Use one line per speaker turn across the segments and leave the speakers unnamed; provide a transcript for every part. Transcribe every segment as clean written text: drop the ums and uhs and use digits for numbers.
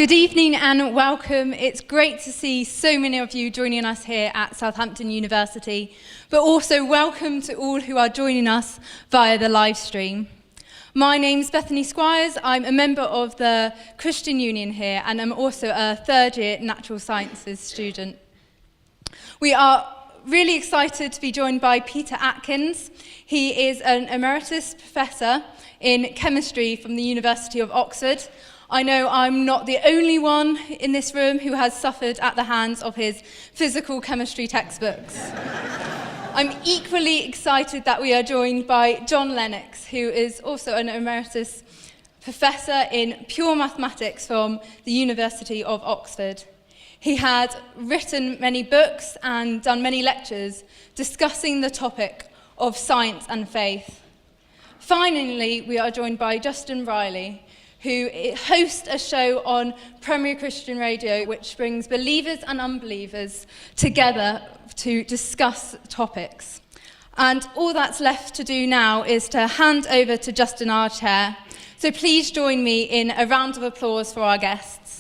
Good evening and welcome. It's great to see so many of you joining us here at Southampton University, but also welcome to all who are joining us via the live stream. My name's Bethany Squires. I'm a member of the Christian Union here, and I'm also a third-year Natural Sciences student. We are really excited to be joined by Peter Atkins. He is an emeritus professor in chemistry from the University of Oxford. I know I'm not the only one in this room who has suffered at the hands of his physical chemistry textbooks. I'm equally excited that we are joined by John Lennox, who is also an emeritus professor in pure mathematics from the University of Oxford. He had written many books and done many lectures discussing the topic of science and faith. Finally, we are joined by Justin Riley, who hosts a show on Premier Christian Radio which brings believers and unbelievers together to discuss topics. And all that's left to do now is to hand over to Justin, our chair. So please join me in a round of applause for our guests.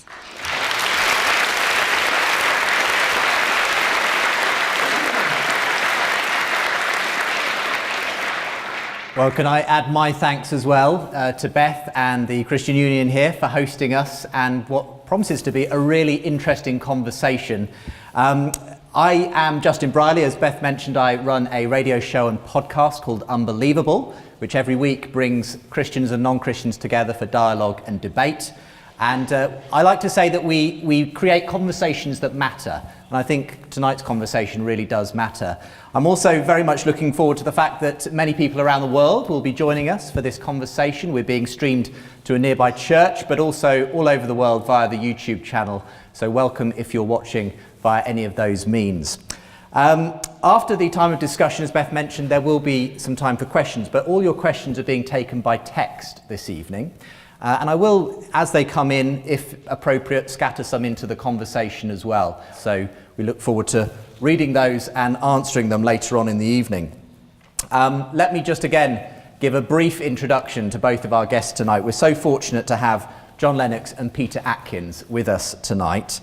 Well, can I add my thanks as well to Beth and the Christian Union here for hosting us and what promises to be a really interesting conversation. I am Justin Briley. As Beth mentioned, I run a radio show and podcast called Unbelievable, which every week brings Christians and non-Christians together for dialogue and debate. And I like to say that we create conversations that matter. And I think tonight's conversation really does matter. I'm also very much looking forward to the fact that many people around the world will be joining us for this conversation. We're being streamed to a nearby church, but also all over the world via the YouTube channel. So welcome if you're watching via any of those means. After the time of discussion, as Beth mentioned, there will be some time for questions, but all your questions are being taken by text this evening. And I will, as they come in, if appropriate, scatter some into the conversation as well. So we look forward to reading those and answering them later on in the evening. Let me just again give a brief introduction to both of our guests tonight. We're so fortunate to have John Lennox and Peter Atkins with us tonight.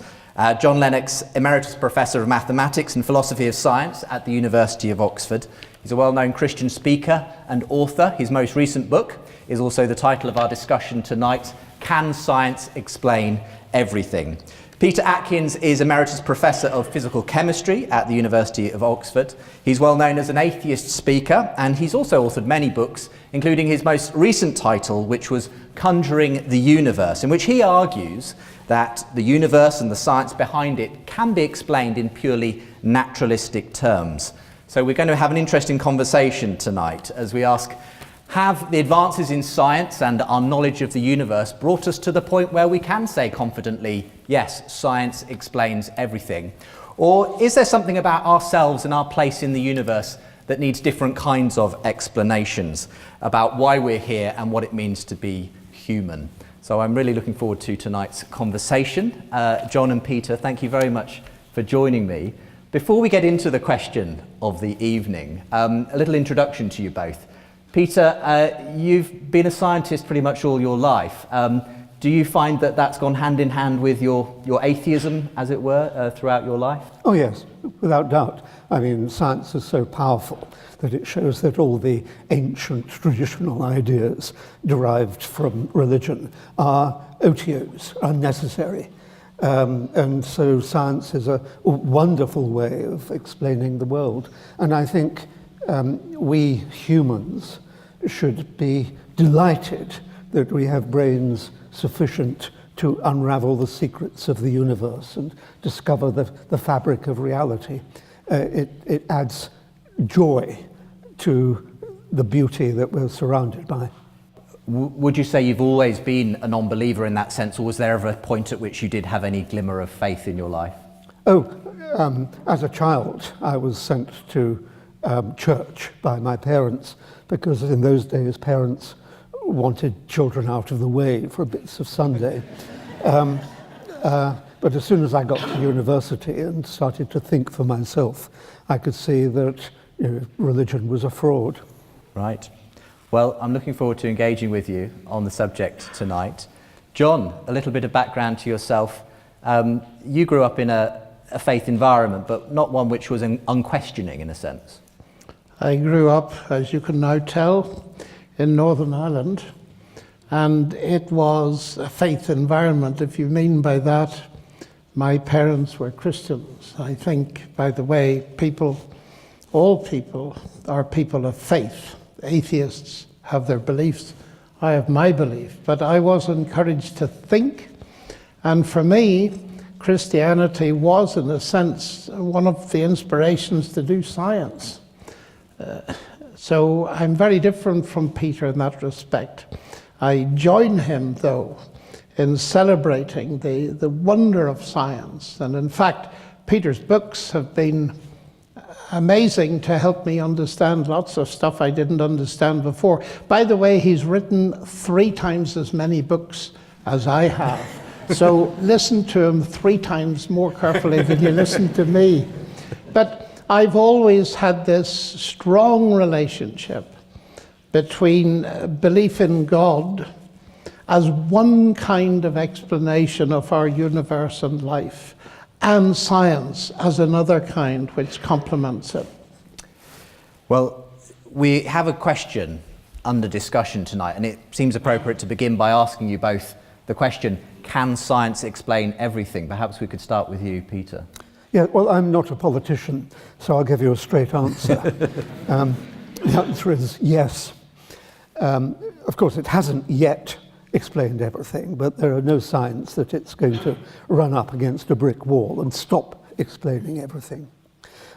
John Lennox, Emeritus Professor of Mathematics and Philosophy of Science at the University of Oxford. He's a well-known Christian speaker and author. His most recent book is also the title of our discussion tonight, Can Science Explain Everything? Peter Atkins is Emeritus Professor of Physical Chemistry at the University of Oxford. He's well known as an atheist speaker, and he's also authored many books, including his most recent title, which was Conjuring the Universe, in which he argues that the universe and the science behind it can be explained in purely naturalistic terms. So we're going to have an interesting conversation tonight as we ask, have the advances in science and our knowledge of the universe brought us to the point where we can say confidently, yes, science explains everything? Or is there something about ourselves and our place in the universe that needs different kinds of explanations about why we're here and what it means to be human? So I'm really looking forward to tonight's conversation. John and Peter, thank you very much for joining me. Before we get into the question of the evening, a little introduction to you both. Peter, you've been a scientist pretty much all your life. Do you find that that's gone hand in hand with your atheism, as it were, throughout your life?
Oh yes, without doubt. I mean, science is so powerful that it shows that all the ancient traditional ideas derived from religion are otiose, unnecessary. And so science is a wonderful way of explaining the world. And I think we humans should be delighted that we have brains sufficient to unravel the secrets of the universe and discover the fabric of reality. It adds joy to the beauty that we're surrounded by.
Would you say you've always been a non-believer in that sense, or was there ever a point at which you did have any glimmer of faith in your life?
As a child, I was sent to church by my parents, because in those days parents wanted children out of the way for bits of Sunday. But as soon as I got to university and started to think for myself, I could see that religion was a fraud.
Right. Well, I'm looking forward to engaging with you on the subject tonight. John, a little bit of background to yourself. You grew up in a faith environment, but not one which was unquestioning in a sense.
I grew up, as you can now tell, in Northern Ireland, and it was a faith environment. If you mean by that, my parents were Christians. I think, by the way, all people are people of faith. Atheists have their beliefs. I have my belief, but I was encouraged to think, and for me, Christianity was, in a sense, one of the inspirations to do science. So I'm very different from Peter in that respect. I join him, though, in celebrating the wonder of science. And in fact, Peter's books have been amazing to help me understand lots of stuff I didn't understand before. By the way, he's written 3 times as many books as I have. So listen to him 3 times more carefully than you listen to me. But I've always had this strong relationship between belief in God as one kind of explanation of our universe and life, and science as another kind which complements it.
Well, we have a question under discussion tonight, and it seems appropriate to begin by asking you both the question, can science explain everything? Perhaps we could start with you, Peter.
Yeah, well, I'm not a politician, so I'll give you a straight answer. The answer is yes. Of course, it hasn't yet explained everything, but there are no signs that it's going to run up against a brick wall and stop explaining everything.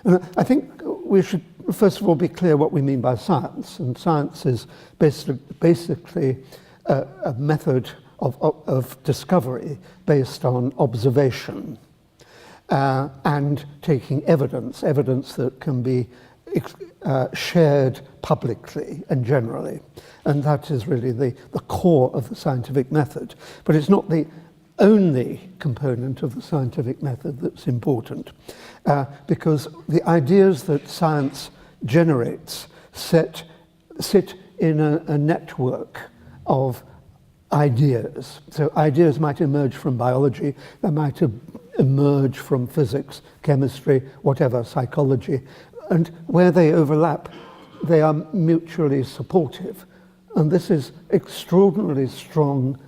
And I think we should, first of all, be clear what we mean by science. And science is basically a method of discovery based on observation. And taking evidence that can be shared publicly and generally. And that is really the core of the scientific method. But it's not the only component of the scientific method that's important, because the ideas that science generates sit in a network of ideas. So ideas might emerge from biology, they might emerge from physics, chemistry, whatever, psychology, and where they overlap, they are mutually supportive. And this is extraordinarily strong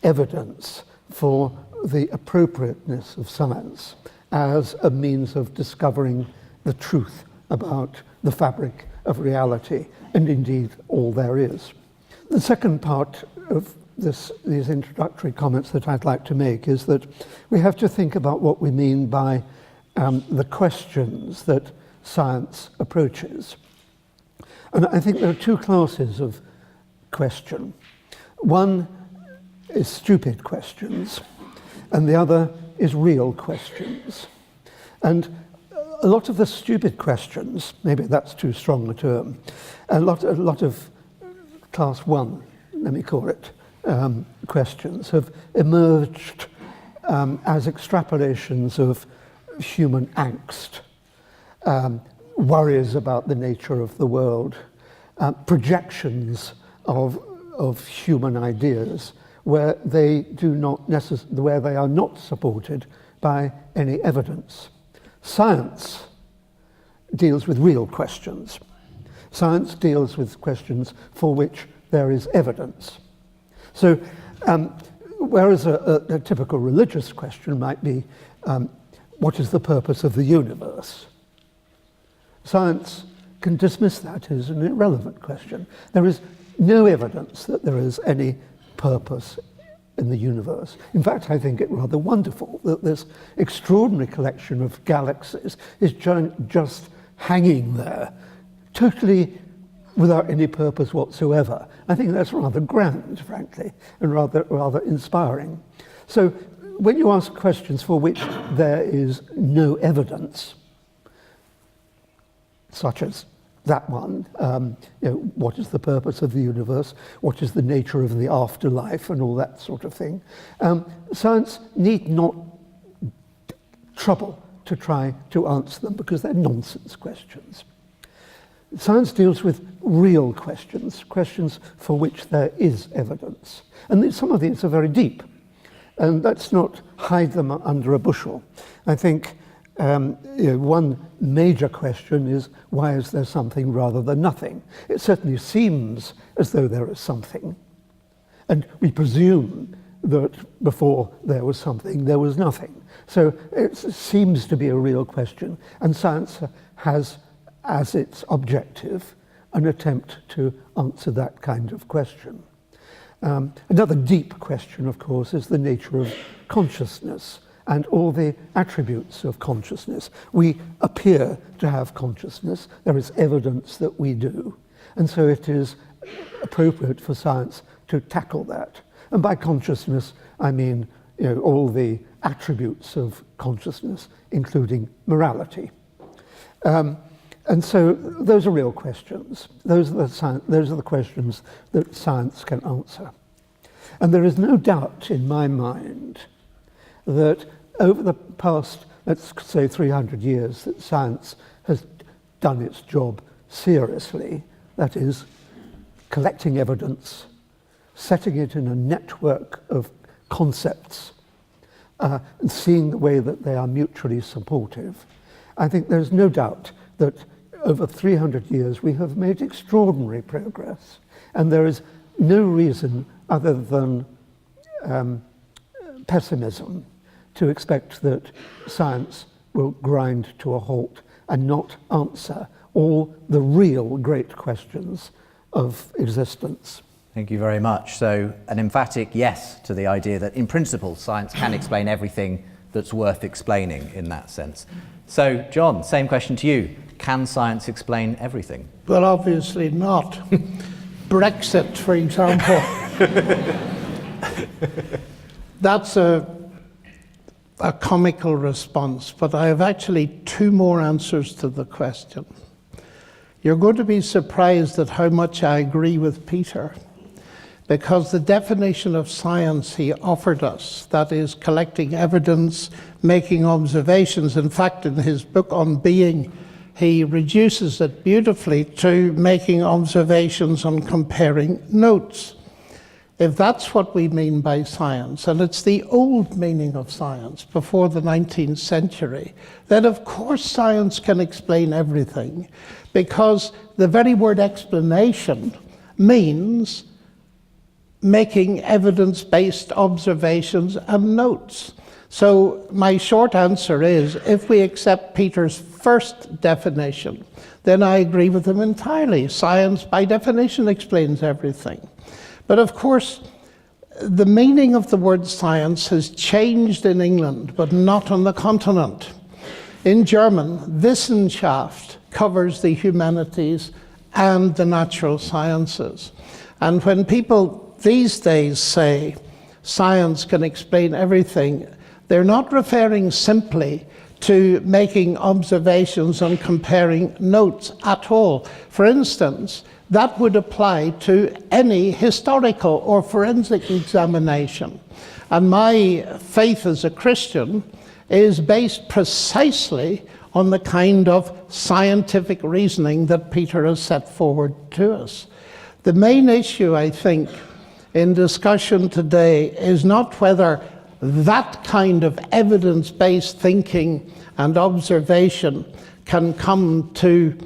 evidence for the appropriateness of science as a means of discovering the truth about the fabric of reality, and indeed all there is. The second part of these introductory comments that I'd like to make is that we have to think about what we mean by the questions that science approaches. And I think there are 2 classes of question. One is stupid questions, and the other is real questions. And a lot of the stupid questions, maybe that's too strong a term, a lot of class 1, let me call it, questions have emerged as extrapolations of human angst, worries about the nature of the world, projections of human ideas where they are not supported by any evidence. Science deals with real questions. Science deals with questions for which there is evidence. So, whereas a typical religious question might be, what is the purpose of the universe? Science can dismiss that as an irrelevant question. There is no evidence that there is any purpose in the universe. In fact, I think it rather wonderful that this extraordinary collection of galaxies is just hanging there, totally without any purpose whatsoever. I think that's rather grand, frankly, and rather inspiring. So when you ask questions for which there is no evidence, such as that one, what is the purpose of the universe, what is the nature of the afterlife, and all that sort of thing, science need not trouble to try to answer them because they're nonsense questions. Science deals with real questions, questions for which there is evidence. And some of these are very deep. And let's not hide them under a bushel. I think one major question is, why is there something rather than nothing? It certainly seems as though there is something. And we presume that before there was something, there was nothing. So it seems to be a real question. And science has as its objective an attempt to answer that kind of question. Another deep question, of course, is the nature of consciousness and all the attributes of consciousness. We appear to have consciousness. There is evidence that we do. And so it is appropriate for science to tackle that. And by consciousness, I mean all the attributes of consciousness, including morality. And so those are real questions. Those are the questions that science can answer. And there is no doubt in my mind that over the past, let's say 300 years, that science has done its job seriously. That is, collecting evidence, setting it in a network of concepts, and seeing the way that they are mutually supportive. I think there's no doubt that over 300 years we have made extraordinary progress, and there is no reason other than pessimism to expect that science will grind to a halt and not answer all the real great questions of existence.
Thank you very much. So an emphatic yes to the idea that in principle science can explain everything that's worth explaining in that sense. So John, same question to you. Can science explain everything?
Well, obviously not. Brexit, for example. That's a comical response, but I have actually two more answers to the question. You're going to be surprised at how much I agree with Peter, because the definition of science he offered us, that is collecting evidence, making observations, in fact in his book on being, he reduces it beautifully to making observations and comparing notes. If that's what we mean by science, and it's the old meaning of science before the 19th century, then of course science can explain everything, because the very word explanation means making evidence-based observations and notes. So my short answer is, if we accept Peter's first definition, then I agree with him entirely. Science, by definition, explains everything. But of course, the meaning of the word science has changed in England, but not on the continent. In German, Wissenschaft covers the humanities and the natural sciences. And when people these days say science can explain everything, they're not referring simply to making observations and comparing notes at all. For instance, that would apply to any historical or forensic examination. And my faith as a Christian is based precisely on the kind of scientific reasoning that Peter has set forward to us. The main issue, I think, in discussion today is not whether that kind of evidence-based thinking and observation can come to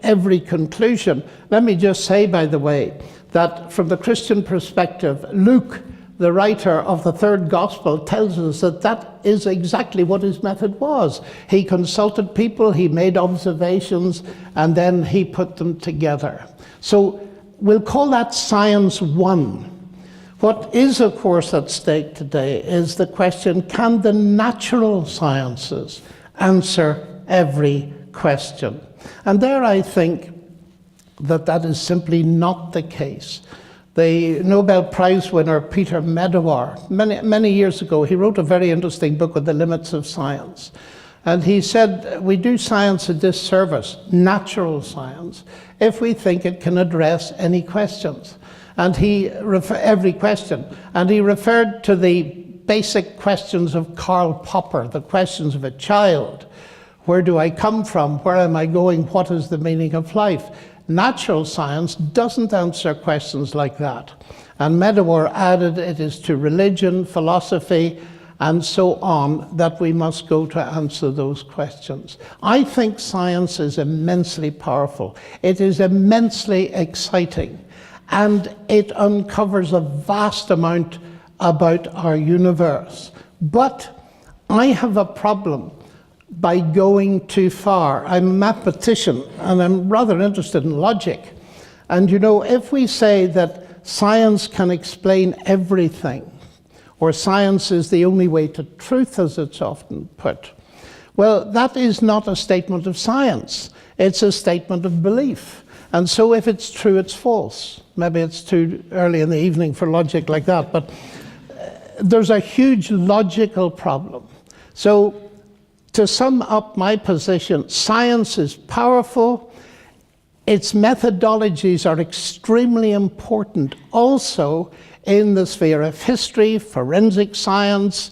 every conclusion. Let me just say, by the way, that from the Christian perspective, Luke, the writer of the third gospel, tells us that that is exactly what his method was. He consulted people, he made observations, and then he put them together. So we'll call that science one. What is, of course, at stake today is the question, can the natural sciences answer every question? And there I think that that is simply not the case. The Nobel Prize winner Peter Medawar, many years ago, he wrote a very interesting book on the limits of science. And he said, we do science a disservice, natural science, if we think it can address any questions. And every question. And he referred to the basic questions of Karl Popper, the questions of a child. Where do I come from? Where am I going? What is the meaning of life? natural science doesn't answer questions like that. And Medawar added it is to religion, philosophy, and so on that we must go to answer those questions. I think science is immensely powerful. It is immensely exciting, and it uncovers a vast amount about our universe. But I have a problem by going too far. I'm a mathematician, and I'm rather interested in logic. And you know, if we say that science can explain everything, or science is the only way to truth, as it's often put, well, that is not a statement of science. It's a statement of belief. And so if it's true, it's false. Maybe it's too early in the evening for logic like that, but there's a huge logical problem. So to sum up my position, science is powerful. Its methodologies are extremely important also in the sphere of history, forensic science,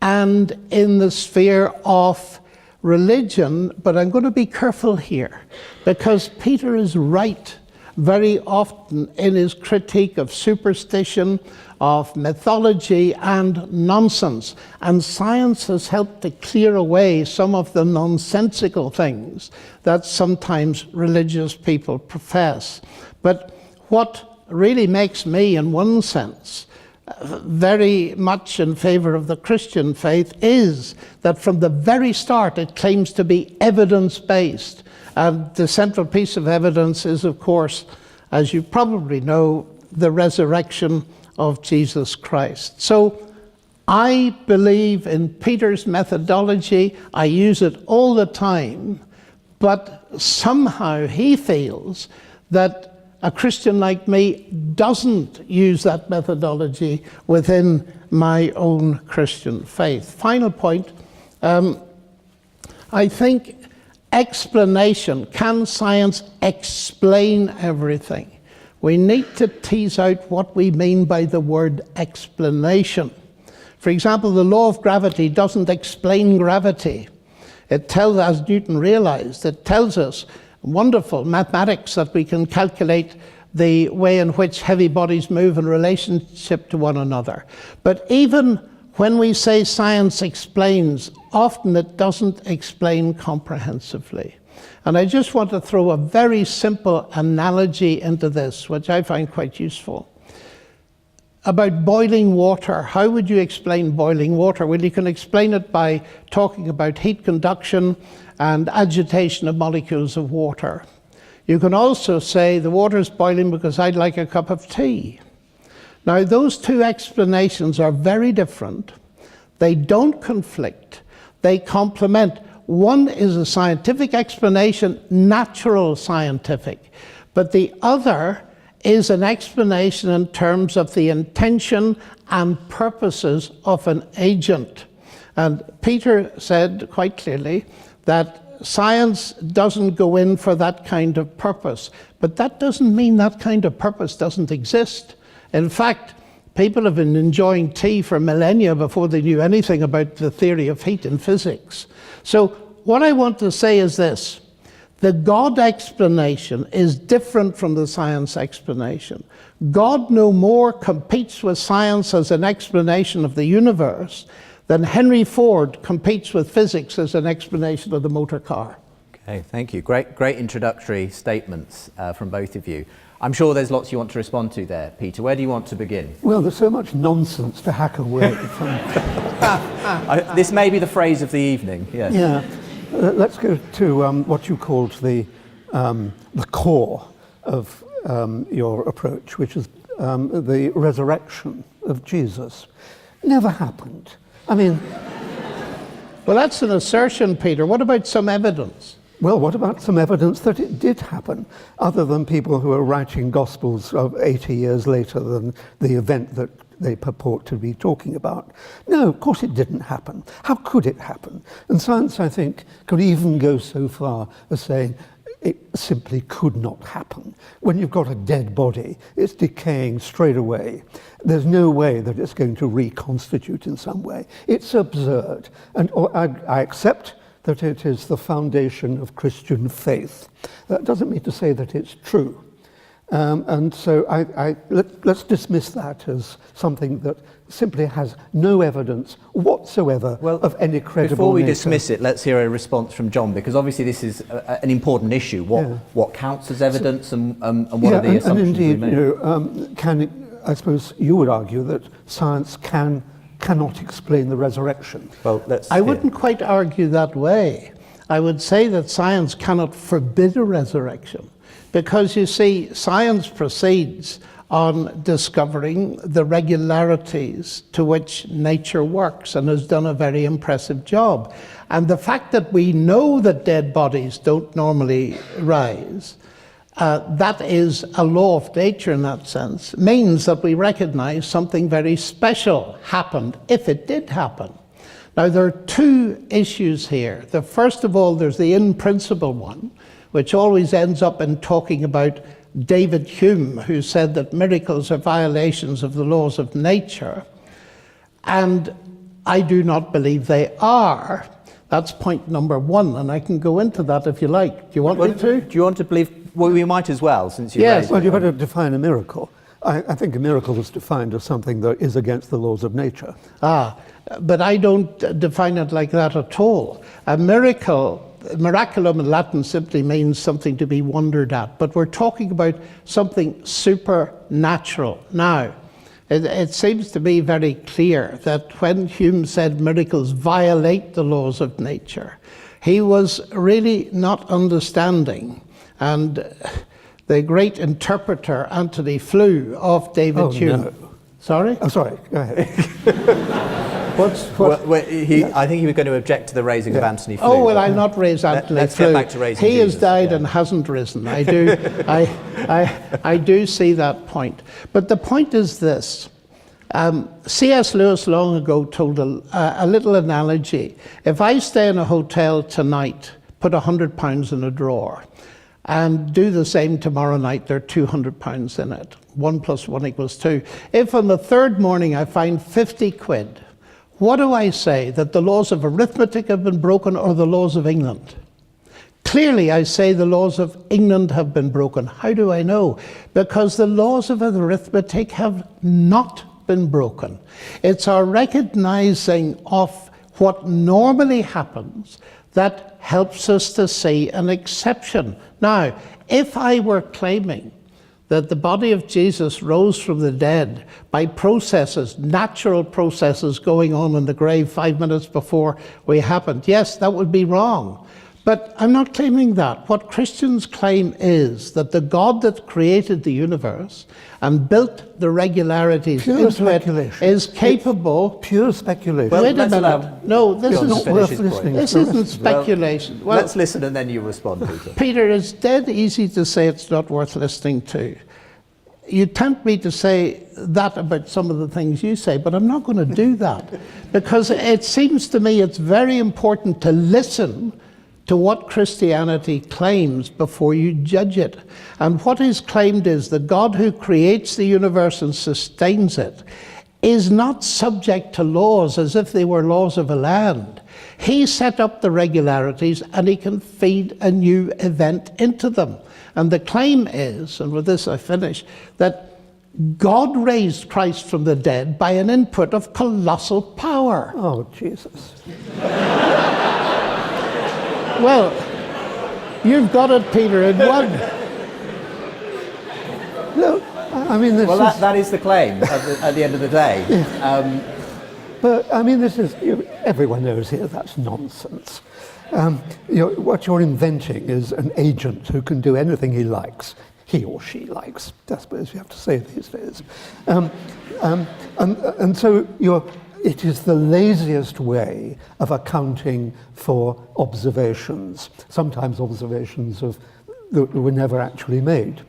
and in the sphere of religion. But I'm going to be careful here, because Peter is right very often in his critique of superstition, of mythology, and nonsense. And science has helped to clear away some of the nonsensical things that sometimes religious people profess. But what really makes me, in one sense, very much in favor of the Christian faith is that from the very start it claims to be evidence-based. And the central piece of evidence is, of course, as you probably know, the resurrection of Jesus Christ. So I believe in Peter's methodology. I use it all the time, but somehow he feels that a Christian like me doesn't use that methodology within my own Christian faith. Final point, I think explanation. Can science explain everything? We need to tease out what we mean by the word explanation. For example, the law of gravity doesn't explain gravity. It tells, as Newton realized, it tells us wonderful mathematics that we can calculate the way in which heavy bodies move in relationship to one another. But even when we say science explains, often it doesn't explain comprehensively. And I just want to throw a very simple analogy into this, which I find quite useful. About boiling water. How would you explain boiling water? Well, you can explain it by talking about heat conduction and agitation of molecules of water. You can also say the water is boiling because I'd like a cup of tea. Now, those two explanations are very different. They don't conflict. They complement. One is a scientific explanation, natural scientific, but the other is an explanation in terms of the intention and purposes of an agent. And Peter said quite clearly that science doesn't go in for that kind of purpose, but that doesn't mean that kind of purpose doesn't exist. In fact, people have been enjoying tea for millennia before they knew anything about the theory of heat in physics. So what I want to say is this: the God explanation is different from the science explanation. God no more competes with science as an explanation of the universe than Henry Ford competes with physics as an explanation of the motor car.
Okay, thank you. Great introductory statements from both of you. I'm sure there's lots you want to respond to there, Peter. Where do you want to begin?
Well, there's so much nonsense to hack away from.
This may be the phrase of the evening, yes.
Yeah. Let's go to what you called the core of your approach, which is the resurrection of Jesus. Never happened. I mean...
Well, that's an assertion, Peter. What about some evidence?
Well, what about some evidence that it did happen, other than people who are writing Gospels of 80 years later than the event that they purport to be talking about? No, of course it didn't happen. How could it happen? And science, I think, could even go so far as saying it simply could not happen. When you've got a dead body, it's decaying straight away. There's no way that it's going to reconstitute in some way. It's absurd. And I accept that it is the foundation of Christian faith. That doesn't mean to say that it's true. And so let's dismiss that as something that simply has no evidence whatsoever of any credible
Before we
nature.
dismiss it, let's hear a response from John, because obviously this is an important issue. What counts as evidence and what are the assumptions we make?
I suppose you would argue that science cannot explain the resurrection.
Well,
I wouldn't quite argue that way. I would say that science cannot forbid a resurrection, because you see, science proceeds on discovering the regularities to which nature works and has done a very impressive job. And the fact that we know that dead bodies don't normally rise, that is a law of nature in that sense, means that we recognize something very special happened, if it did happen. Now, there are two issues here. First of all, there's the in-principle one, which always ends up in talking about David Hume, who said that miracles are violations of the laws of nature. And I do not believe they are. That's point number one, and I can go into that if you like. Do you want me to?
Do you want to believe? Well, we might as well, since you
Yes.
raised
Well,
it.
you better define a miracle. I think a miracle is defined as something that is against the laws of nature.
But I don't define it like that at all. A miracle, miraculum in Latin simply means something to be wondered at, but we're talking about something supernatural. Now, it seems to be very clear that when Hume said miracles violate the laws of nature, he was really not understanding. And the great interpreter, Anthony Flew, of David Hume.
No.
Sorry?
Oh, sorry, go ahead.
I think he was going to object to the raising of Anthony Flew.
Oh, well, I'll not raise Anthony
Let's
Flew.
get back to raising
He has
Jesus,
died
yeah.
and hasn't risen. I do, I do see that point. But the point is this. C.S. Lewis long ago told a little analogy. If I stay in a hotel tonight, put £100 in a drawer, and do the same tomorrow night, there are £200 in it. 1 + 1 = 2. If on the third morning I find 50 quid, what do I say? That the laws of arithmetic have been broken or the laws of England? Clearly, I say the laws of England have been broken. How do I know? Because the laws of arithmetic have not been broken. It's our recognizing of what normally happens that helps us to see an exception. Now, if I were claiming that the body of Jesus rose from the dead by processes, natural processes going on in the grave 5 minutes before we happened, yes, that would be wrong. But I'm not claiming that. What Christians claim is that the God that created the universe and built the regularities into it is capable.
Pure speculation.
Well,
Wait a
let's
minute.
allow
No, this
John to
is
finish
worth
his
listening
point.
this isn't speculation. Well,
Let's listen and then you respond, Peter.
Peter, it's dead easy to say it's not worth listening to. You tempt me to say that about some of the things you say, but I'm not going to do that. Because it seems to me it's very important to listen to what Christianity claims before you judge it. And what is claimed is the God who creates the universe and sustains it is not subject to laws as if they were laws of a land. He set up the regularities and he can feed a new event into them. And the claim is, and with this I finish, that God raised Christ from the dead by an input of colossal power.
Oh, Jesus.
Well, you've got it, Peter, in one.
No, I mean, this
Well,
is...
that is the claim at the end of the day.
But, I mean, this is... everyone knows here that's nonsense. What you're inventing is an agent who can do anything he likes. He or she likes, I suppose you have to say these days. And so it is the laziest way of accounting for observations, sometimes observations that were never actually made.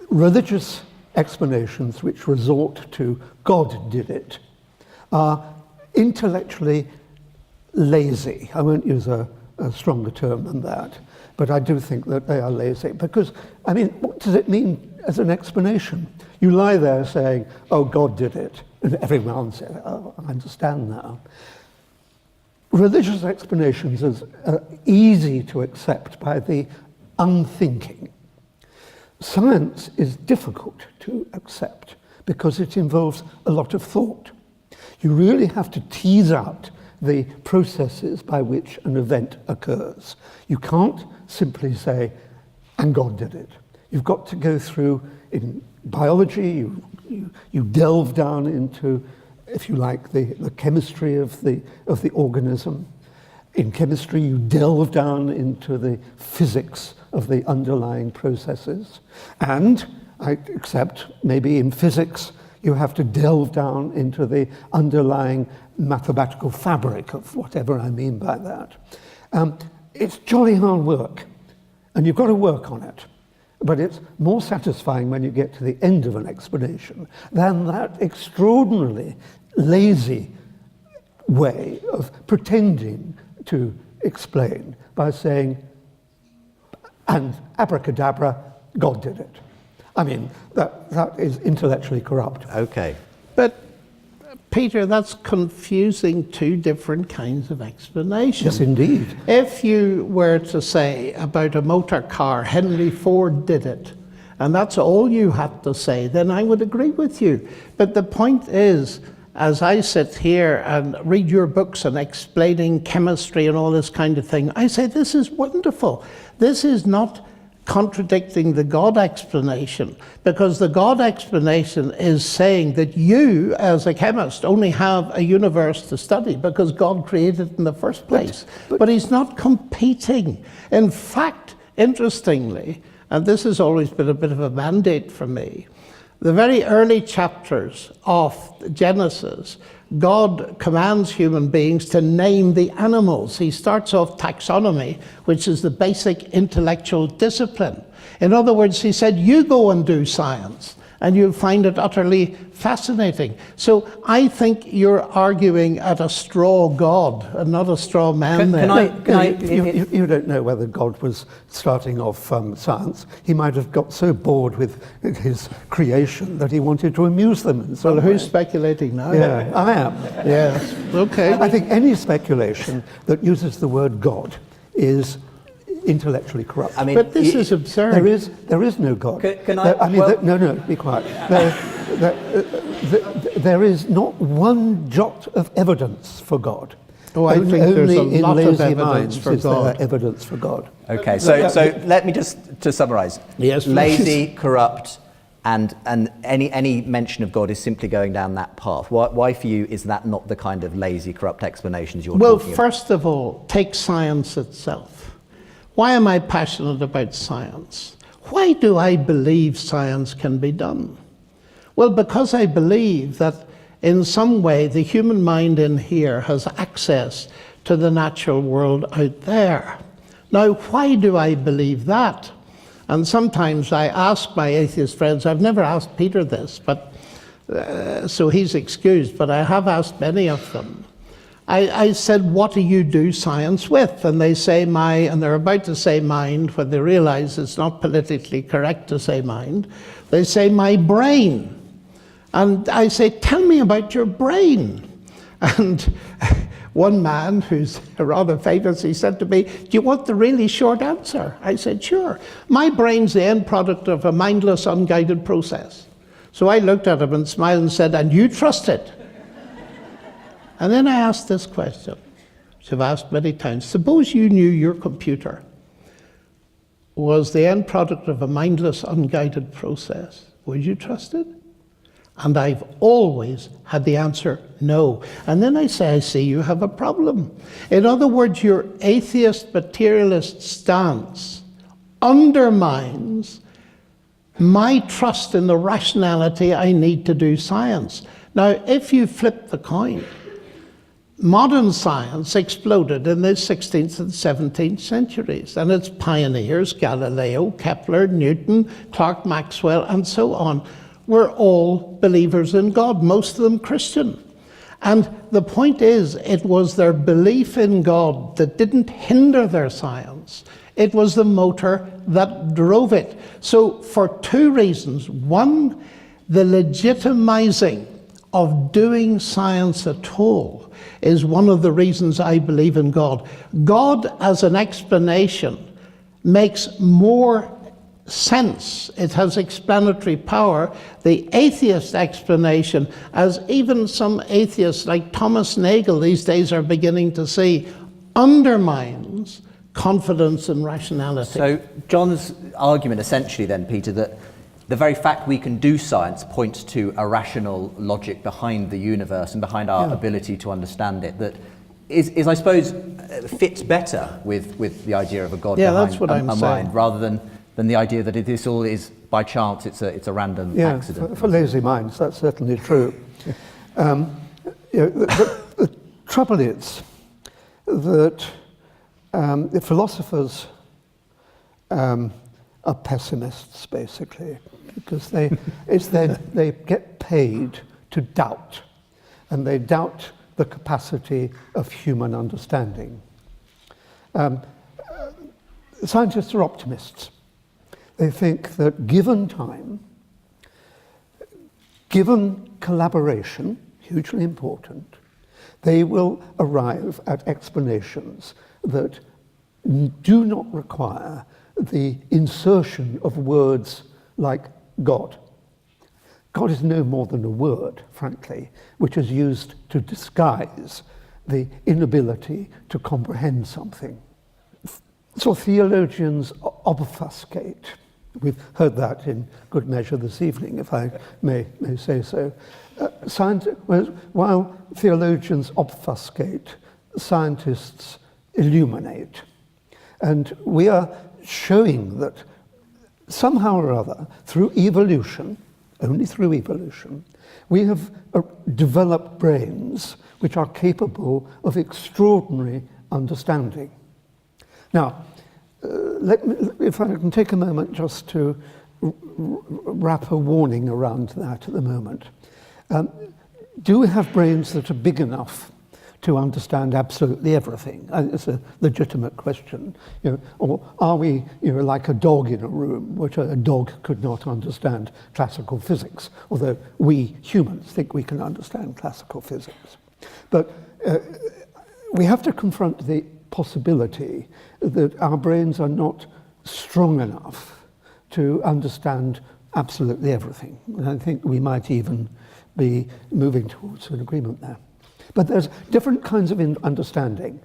Religious explanations which resort to God did it are intellectually lazy. I won't use a stronger term than that, but I do think that they are lazy because, I mean, what does it mean as an explanation? You lie there saying, oh, God did it, and everyone says, oh, I understand now. religious explanations are easy to accept by the unthinking. Science is difficult to accept because it involves a lot of thought. You really have to tease out the processes by which an event occurs. You can't simply say, and God did it. You've got to go through, in biology, you delve down into, if you like, the chemistry of the organism. In chemistry, you delve down into the physics of the underlying processes. And I accept maybe in physics, you have to delve down into the underlying mathematical fabric of whatever I mean by that. It's jolly hard work, and you've got to work on it. But it's more satisfying when you get to the end of an explanation than that extraordinarily lazy way of pretending to explain by saying, and abracadabra, God did it. I mean, that is intellectually corrupt.
Okay.
But, Peter, that's confusing two different kinds of explanations.
Yes, indeed.
If you were to say about a motor car, Henry Ford did it, and that's all you had to say, then I would agree with you. But the point is, as I sit here and read your books and explaining chemistry and all this kind of thing, I say, this is wonderful. This is not contradicting the God explanation, because the God explanation is saying that you, as a chemist, only have a universe to study because God created it in the first place. But he's not competing. In fact, interestingly, and this has always been a bit of a mandate for me, the very early chapters of Genesis, God commands human beings to name the animals. He starts off taxonomy, which is the basic intellectual discipline. In other words, he said, you go and do science, and you'll find it utterly fascinating. So I think you're arguing at a straw God and not a straw man.
You don't know whether God was starting off science. He might have got so bored with his creation that he wanted to amuse them in some way.
Who's speculating now?
Yeah, I am.
Yes, okay.
I think any speculation that uses the word God is intellectually corrupt.
I mean,
but this is absurd.
There is no God.
Can I?
No, be quiet. There is not one jot of evidence for God.
Oh, I think there's a lot of evidence for God.
Evidence for God.
Okay, so let me just to summarise.
Yes,
lazy, corrupt, and any mention of God is simply going down that path. Why for you is that not the kind of lazy, corrupt explanations you're talking about?
Well, first of all, take science itself. Why am I passionate about science? Why do I believe science can be done? Well, because I believe that in some way the human mind in here has access to the natural world out there. Now, why do I believe that? And sometimes I ask my atheist friends, I've never asked Peter this, but so he's excused, but I have asked many of them. I said, what do you do science with? And they say and they're about to say mind when they realize it's not politically correct to say mind. They say my brain. And I say, tell me about your brain. And one man who's rather famous, he said to me, do you want the really short answer? I said, sure. My brain's the end product of a mindless, unguided process. So I looked at him and smiled and said, and you trust it? And then I asked this question, which I've asked many times. Suppose you knew your computer was the end product of a mindless, unguided process. Would you trust it? And I've always had the answer, no. And then I say, I see you have a problem. In other words, your atheist materialist stance undermines my trust in the rationality I need to do science. Now, if you flip the coin, modern science exploded in the 16th and 17th centuries, and its pioneers, Galileo, Kepler, Newton, Clerk Maxwell, and so on, were all believers in God, most of them Christian. And the point is, it was their belief in God that didn't hinder their science. It was the motor that drove it. So for two reasons. One, the legitimizing of doing science at all is one of the reasons I believe in God. God as an explanation makes more sense. It has explanatory power. The atheist explanation, as even some atheists like Thomas Nagel these days are beginning to see, undermines confidence in rationality.
So John's argument essentially then, Peter, that the very fact we can do science points to a rational logic behind the universe and behind our ability to understand it, that is I suppose, fits better with the idea of a God behind
that's what I'm saying.
mind, rather than the idea that this all is by chance, it's a random accident.
For lazy minds, that's certainly true. The trouble is that the philosophers are pessimists, basically, because they get paid to doubt, and they doubt the capacity of human understanding. Scientists are optimists. They think that given time, given collaboration, hugely important, they will arrive at explanations that do not require the insertion of words like God. God is no more than a word, frankly, which is used to disguise the inability to comprehend something. So theologians obfuscate. We've heard that in good measure this evening, if I may say so. While theologians obfuscate, scientists illuminate. And we are showing that somehow or other, through evolution, only through evolution, we have developed brains which are capable of extraordinary understanding. Now, if I can take a moment just to wrap a warning around that at the moment. Do we have brains that are big enough to understand absolutely everything? It's a legitimate question. Or are we like a dog in a room, which a dog could not understand classical physics, although we humans think we can understand classical physics. But we have to confront the possibility that our brains are not strong enough to understand absolutely everything. And I think we might even be moving towards an agreement there. But there's different kinds of understanding,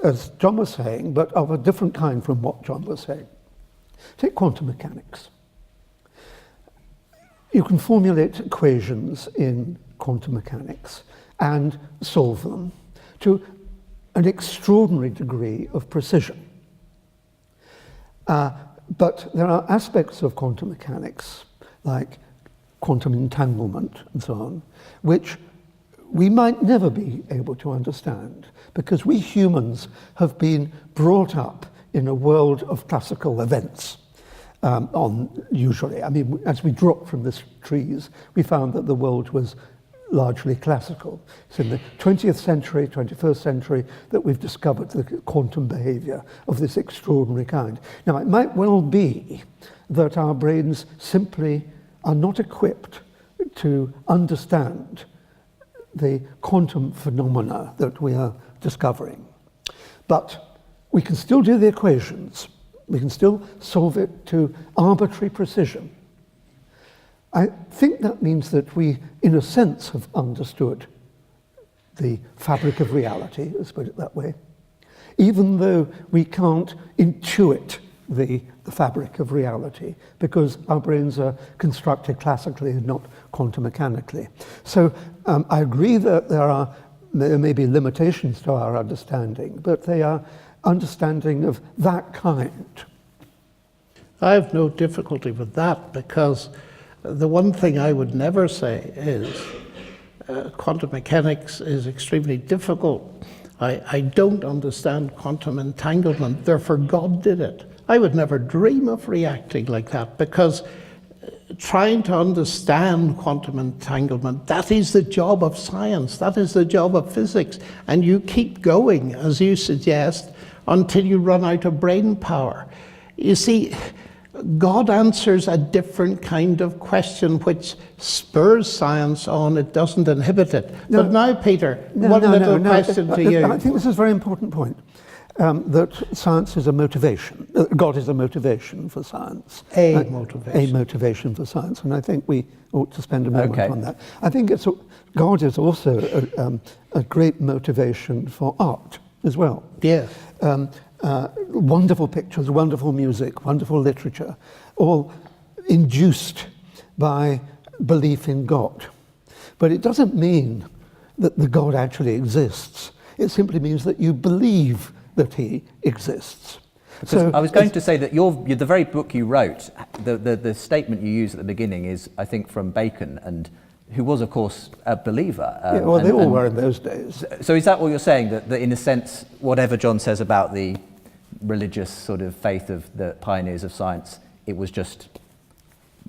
as John was saying, but of a different kind from what John was saying. Take quantum mechanics. You can formulate equations in quantum mechanics and solve them to an extraordinary degree of precision. But there are aspects of quantum mechanics, like quantum entanglement and so on, which we might never be able to understand, because we humans have been brought up in a world of classical events. Usually, I mean, as we dropped from the trees, we found that the world was largely classical. It's in the 20th century, 21st century, that we've discovered the quantum behavior of this extraordinary kind. Now, it might well be that our brains simply are not equipped to understand the quantum phenomena that we are discovering. But we can still do the equations. We can still solve it to arbitrary precision. I think that means that we, in a sense, have understood the fabric of reality, let's put it that way, even though we can't intuit the fabric of reality, because our brains are constructed classically and not quantum mechanically. So I agree that there may be limitations to our understanding, but they are understanding of that kind.
I have no difficulty with that, because the one thing I would never say is quantum mechanics is extremely difficult. I don't understand quantum entanglement, therefore God did it. I would never dream of reacting like that, because trying to understand quantum entanglement, that is the job of science, that is the job of physics, and you keep going, as you suggest, until you run out of brain power. You see, God answers a different kind of question which spurs science on, it doesn't inhibit it.
No,
but now, Peter, one little question to you.
I think this is a very important point, that science is a motivation. God is a motivation for science.
A motivation.
A motivation for science, and I think we ought to spend a moment on that. I think God is also a great motivation for art as well.
Yes.
Wonderful pictures, wonderful music, wonderful literature, all induced by belief in God. But it doesn't mean that the God actually exists. It simply means that you believe that he exists.
So I was going to say that the very book you wrote, the statement you use at the beginning is, I think, from Bacon, and who was, of course, a believer.
Well, they all were in those days.
So is that what you're saying, that in a sense, whatever John says about the religious sort of faith of the pioneers of science, it was just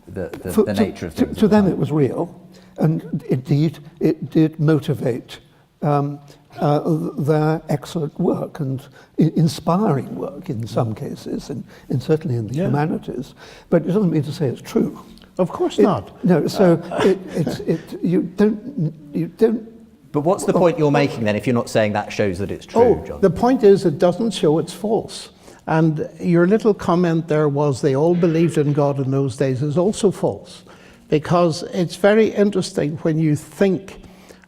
the nature of things?
To them it was real, and indeed it did motivate their excellent work and inspiring work in some cases, and certainly in the humanities. But it doesn't mean to say it's true.
Of course not.
No, so you don't.
But what's the point you're making then, if you're not saying that shows that it's true, John?
The point is it doesn't show it's false. And your little comment there was they all believed in God in those days is also false. Because it's very interesting when you think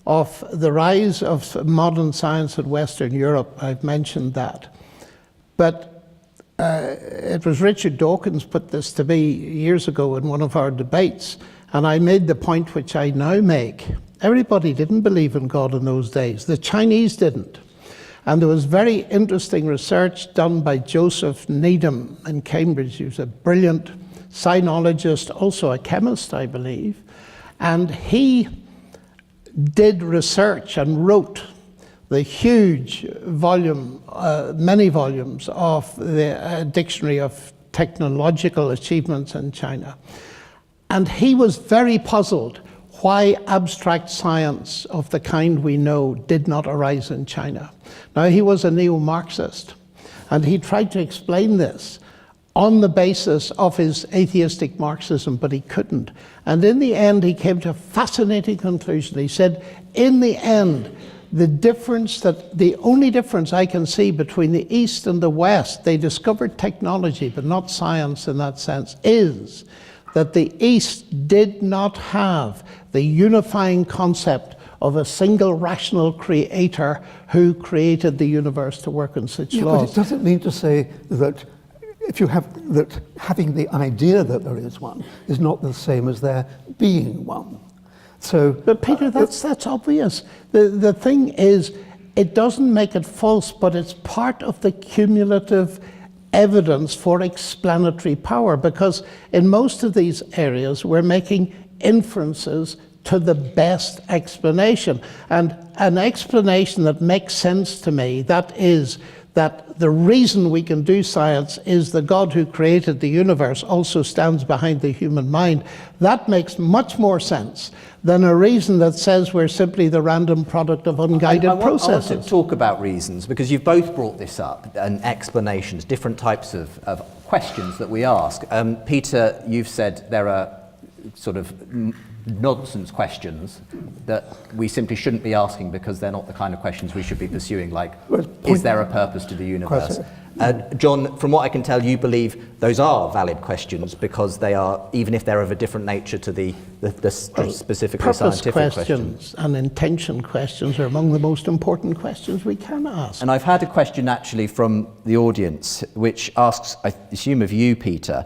of the rise of modern science in Western Europe. I've mentioned that. But it was Richard Dawkins put this to me years ago in one of our debates, and I made the point which I now make. Everybody didn't believe in God in those days. The Chinese didn't. And there was very interesting research done by Joseph Needham in Cambridge. He was a brilliant sinologist, also a chemist, I believe. And he did research and wrote the huge volume, many volumes of the Dictionary of Technological Achievements in China. And he was very puzzled why abstract science of the kind we know did not arise in China. Now, he was a neo-Marxist, and he tried to explain this on the basis of his atheistic Marxism, but he couldn't. And in the end, he came to a fascinating conclusion. He said, in the end, the only difference I can see between the East and the West, they discovered technology, but not science in that sense, is that the East did not have the unifying concept of a single rational creator who created the universe to work on such laws.
But it doesn't mean to say that having the idea that there is one is not the same as there being one. So,
but Peter, that's obvious. The thing is, it doesn't make it false, but it's part of the cumulative evidence for explanatory power, because in most of these areas we're making inferences to the best explanation. And an explanation that makes sense to me, that is that the reason we can do science is the God who created the universe also stands behind the human mind. That makes much more sense than a reason that says we're simply the random product of unguided processes.
I want to talk about reasons, because you've both brought this up, and explanations, different types of questions that we ask. Peter, you've said there are sort of nonsense questions that we simply shouldn't be asking because they're not the kind of questions we should be pursuing, like, is there a purpose to the universe? John, from what I can tell, you believe those are valid questions because they are, even if they're of a different nature to the specifically scientific questions.
And intention questions are among the most important questions we can ask.
And I've had a question actually from the audience, which asks, I assume of you, Peter,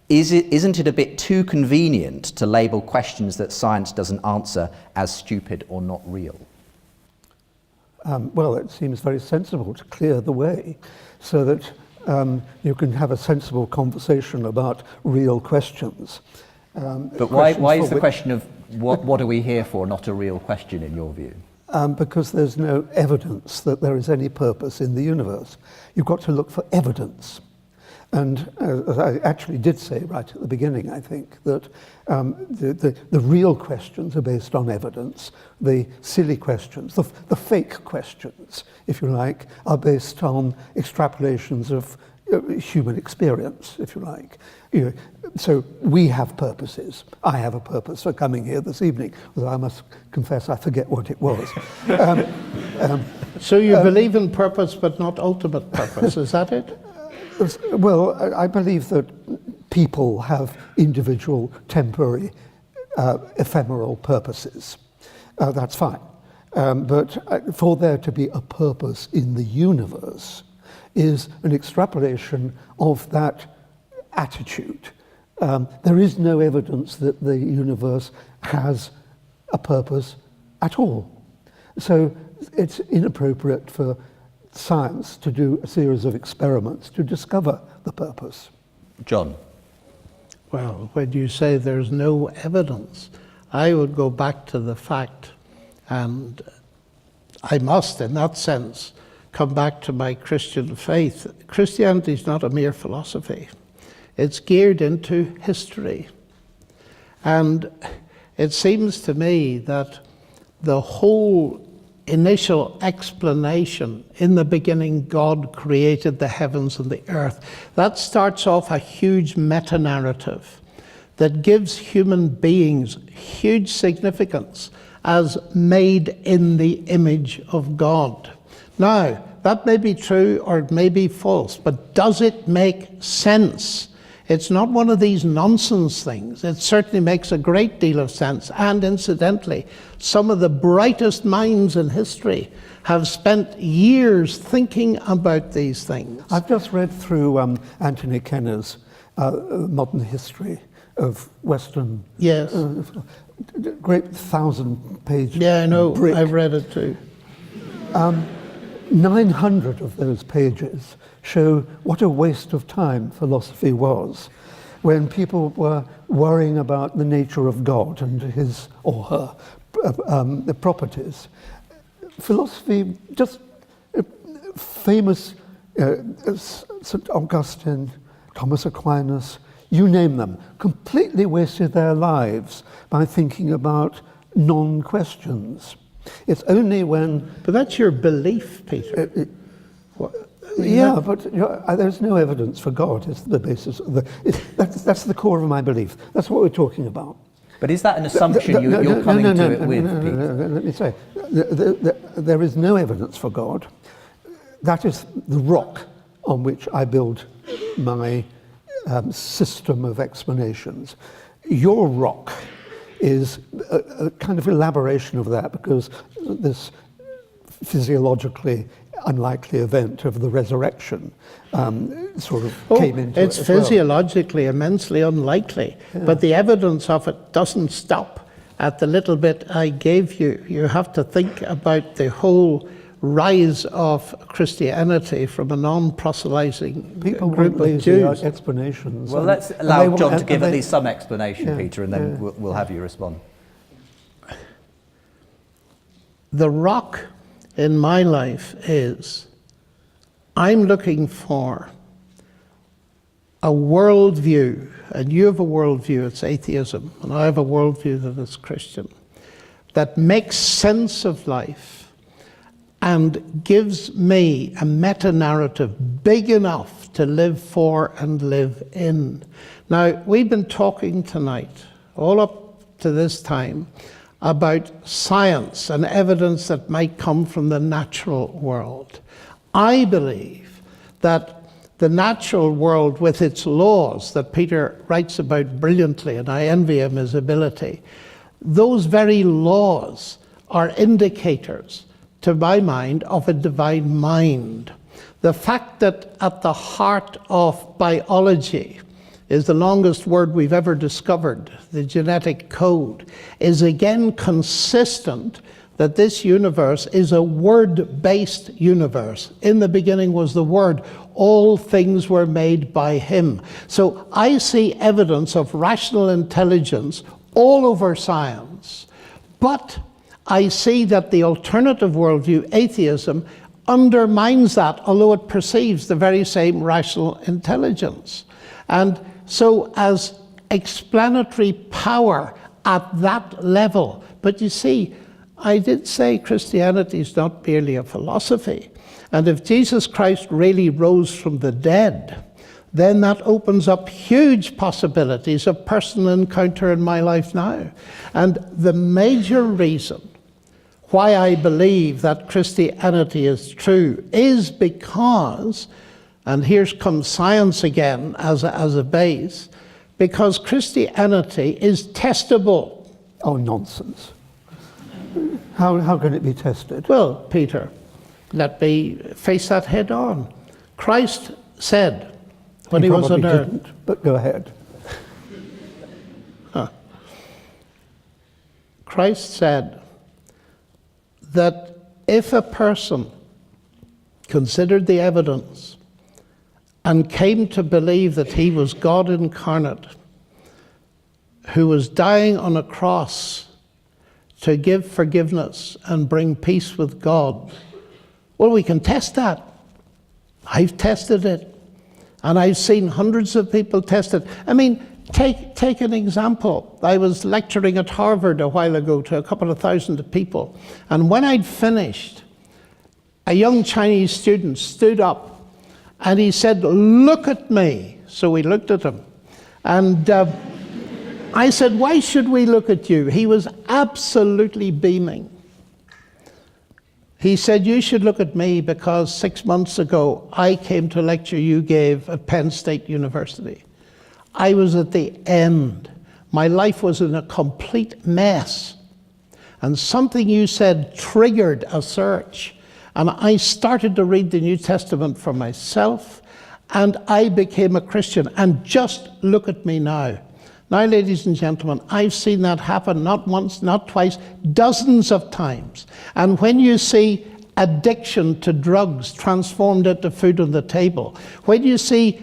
isn't it a bit too convenient to label questions that science doesn't answer as stupid or not real?
Well, it seems very sensible to clear the way so that you can have a sensible conversation about real questions.
But why is the question of what are we here for not a real question in your view?
Because there's no evidence that there is any purpose in the universe. You've got to look for evidence. And as I actually did say right at the beginning, I think that the real questions are based on evidence. The silly questions, the fake questions, if you like, are based on extrapolations of human experience, if you like. So we have purposes. I have a purpose for coming here this evening, although I must confess I forget what it was.
So you believe in purpose but not ultimate purpose, is that it?
Well, I believe that people have individual, temporary, ephemeral purposes. That's fine. But for there to be a purpose in the universe is an extrapolation of that attitude. There is no evidence that the universe has a purpose at all. So it's inappropriate for science to do a series of experiments to discover the purpose.
John.
Well, when you say there's no evidence, I would go back to the fact, and I must, in that sense, come back to my Christian faith. Christianity is not a mere philosophy. It's geared into history. And it seems to me that the whole initial explanation, in the beginning God created the heavens and the earth, that starts off a huge meta-narrative that gives human beings huge significance as made in the image of God. Now, that may be true or it may be false, but does it make sense? It's not one of these nonsense things. It certainly makes a great deal of sense. And incidentally, some of the brightest minds in history have spent years thinking about these things.
I've just read through Anthony Kenner's Modern History of Western.
Yes.
Great 1,000-page.
Yeah, I know.
Brick.
I've read it too.
900 of those pages show what a waste of time philosophy was when people were worrying about the nature of God and his or her the properties. Philosophy, just famous St. Augustine, Thomas Aquinas, you name them, completely wasted their lives by thinking about non-questions. It's only when...
But that's your belief, Peter.
Yeah, but there's no evidence for God. It's the basis of that's the core of my belief. That's what we're talking about.
But is that an assumption you're coming to it with, Peter?
Let me say, there is no evidence for God. That is the rock on which I build my system of explanations. Your rock is a kind of elaboration of that, because this physiologically unlikely event of the resurrection sort of came into it.
It's physiologically immensely unlikely, but the evidence of it doesn't stop at the little bit I gave you. You have to think about the whole rise of Christianity from a non-proselytizing group of Jews.
Explanations.
Well, let's allow John to give at least some explanation, Peter, and then we'll have you respond.
The rock in my life is, I'm looking for a worldview, and you have a worldview, it's atheism, and I have a worldview that is Christian, that makes sense of life and gives me a meta-narrative big enough to live for and live in. Now, we've been talking tonight, all up to this time, about science and evidence that might come from the natural world. I believe that the natural world, with its laws that Peter writes about brilliantly, and I envy him his ability, those very laws are indicators, to my mind, of a divine mind. The fact that at the heart of biology is the longest word we've ever discovered, the genetic code, is again consistent that this universe is a word-based universe. In the beginning was the Word. All things were made by him. So I see evidence of rational intelligence all over science. But I see that the alternative worldview, atheism, undermines that, although it perceives the very same rational intelligence. And so as explanatory power at that level, but you see, I did say Christianity is not merely a philosophy. And if Jesus Christ really rose from the dead, then that opens up huge possibilities of personal encounter in my life now. And the major reason why I believe that Christianity is true is because, and here comes science again as a base, because Christianity is testable.
Oh, nonsense. How can it be tested?
Well, Peter, let me face that head on. Christ said when he was on earth.
Didn't, but go ahead.
Christ said that if a person considered the evidence and came to believe that he was God incarnate, who was dying on a cross to give forgiveness and bring peace with God, well, we can test that. I've tested it. And I've seen hundreds of people test it. I mean, take an example. I was lecturing at Harvard a while ago to a couple of thousand people. And when I'd finished, a young Chinese student stood up and he said, "Look at me." So we looked at him. And I said, "Why should we look at you?" He was absolutely beaming. He said, "You should look at me because 6 months ago I came to a lecture you gave at Penn State University. I was at the end. My life was in a complete mess. And something you said triggered a search. And I started to read the New Testament for myself, and I became a Christian. And just look at me now." Now, ladies and gentlemen, I've seen that happen not once, not twice, dozens of times. And when you see addiction to drugs transformed into food on the table, when you see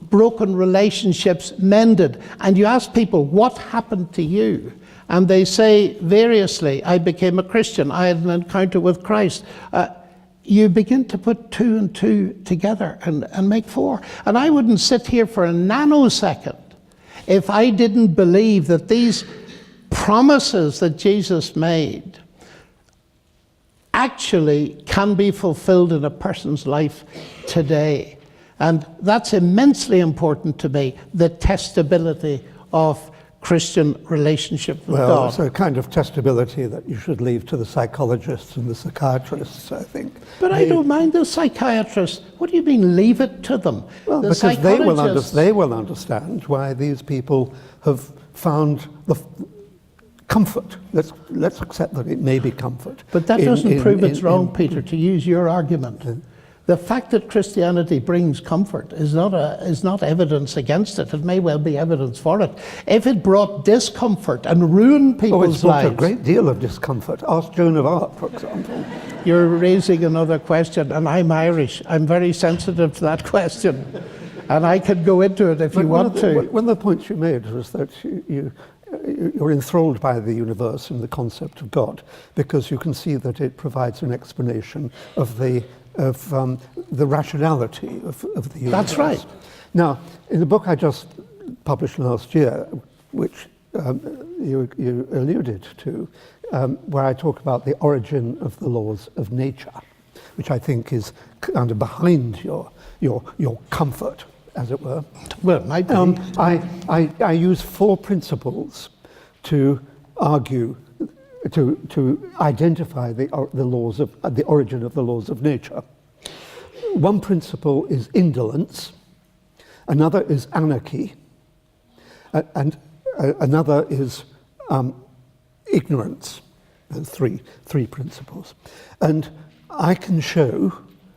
broken relationships mended, and you ask people, "What happened to you?" And they say variously, "I became a Christian, I had an encounter with Christ." You begin to put two and two together and make four. And I wouldn't sit here for a nanosecond if I didn't believe that these promises that Jesus made actually can be fulfilled in a person's life today. And that's immensely important to me, the testability of Christian relationship with God.
Well, it's a kind of testability that you should leave to the psychologists and the psychiatrists, I think.
But I don't mind the psychiatrists. What do you mean, leave it to them?
Well,
the
because they will understand why these people have found the comfort. Let's accept that it may be comfort.
But that doesn't prove it's wrong, Peter, to use your argument. The fact that Christianity brings comfort is not evidence against it. It may well be evidence for it. If it brought discomfort and ruined people's lives...
it's brought a great deal of discomfort. Ask Joan of Arc, for example.
You're raising another question, and I'm Irish. I'm very sensitive to that question. And I could go into it if you want to.
One of the points you made was that you're enthralled by the universe and the concept of God, because you can see that it provides an explanation of the rationality of the universe.
That's right.
Now, in the book I just published last year, which you alluded to, where I talk about the origin of the laws of nature, which I think is kind of behind your comfort, as it were.
Well, it might be.
I use 4 principles to argue, to identify the laws of the origin of the laws of nature. One principle is indolence, another is anarchy, and another is ignorance. Three principles. And I can show,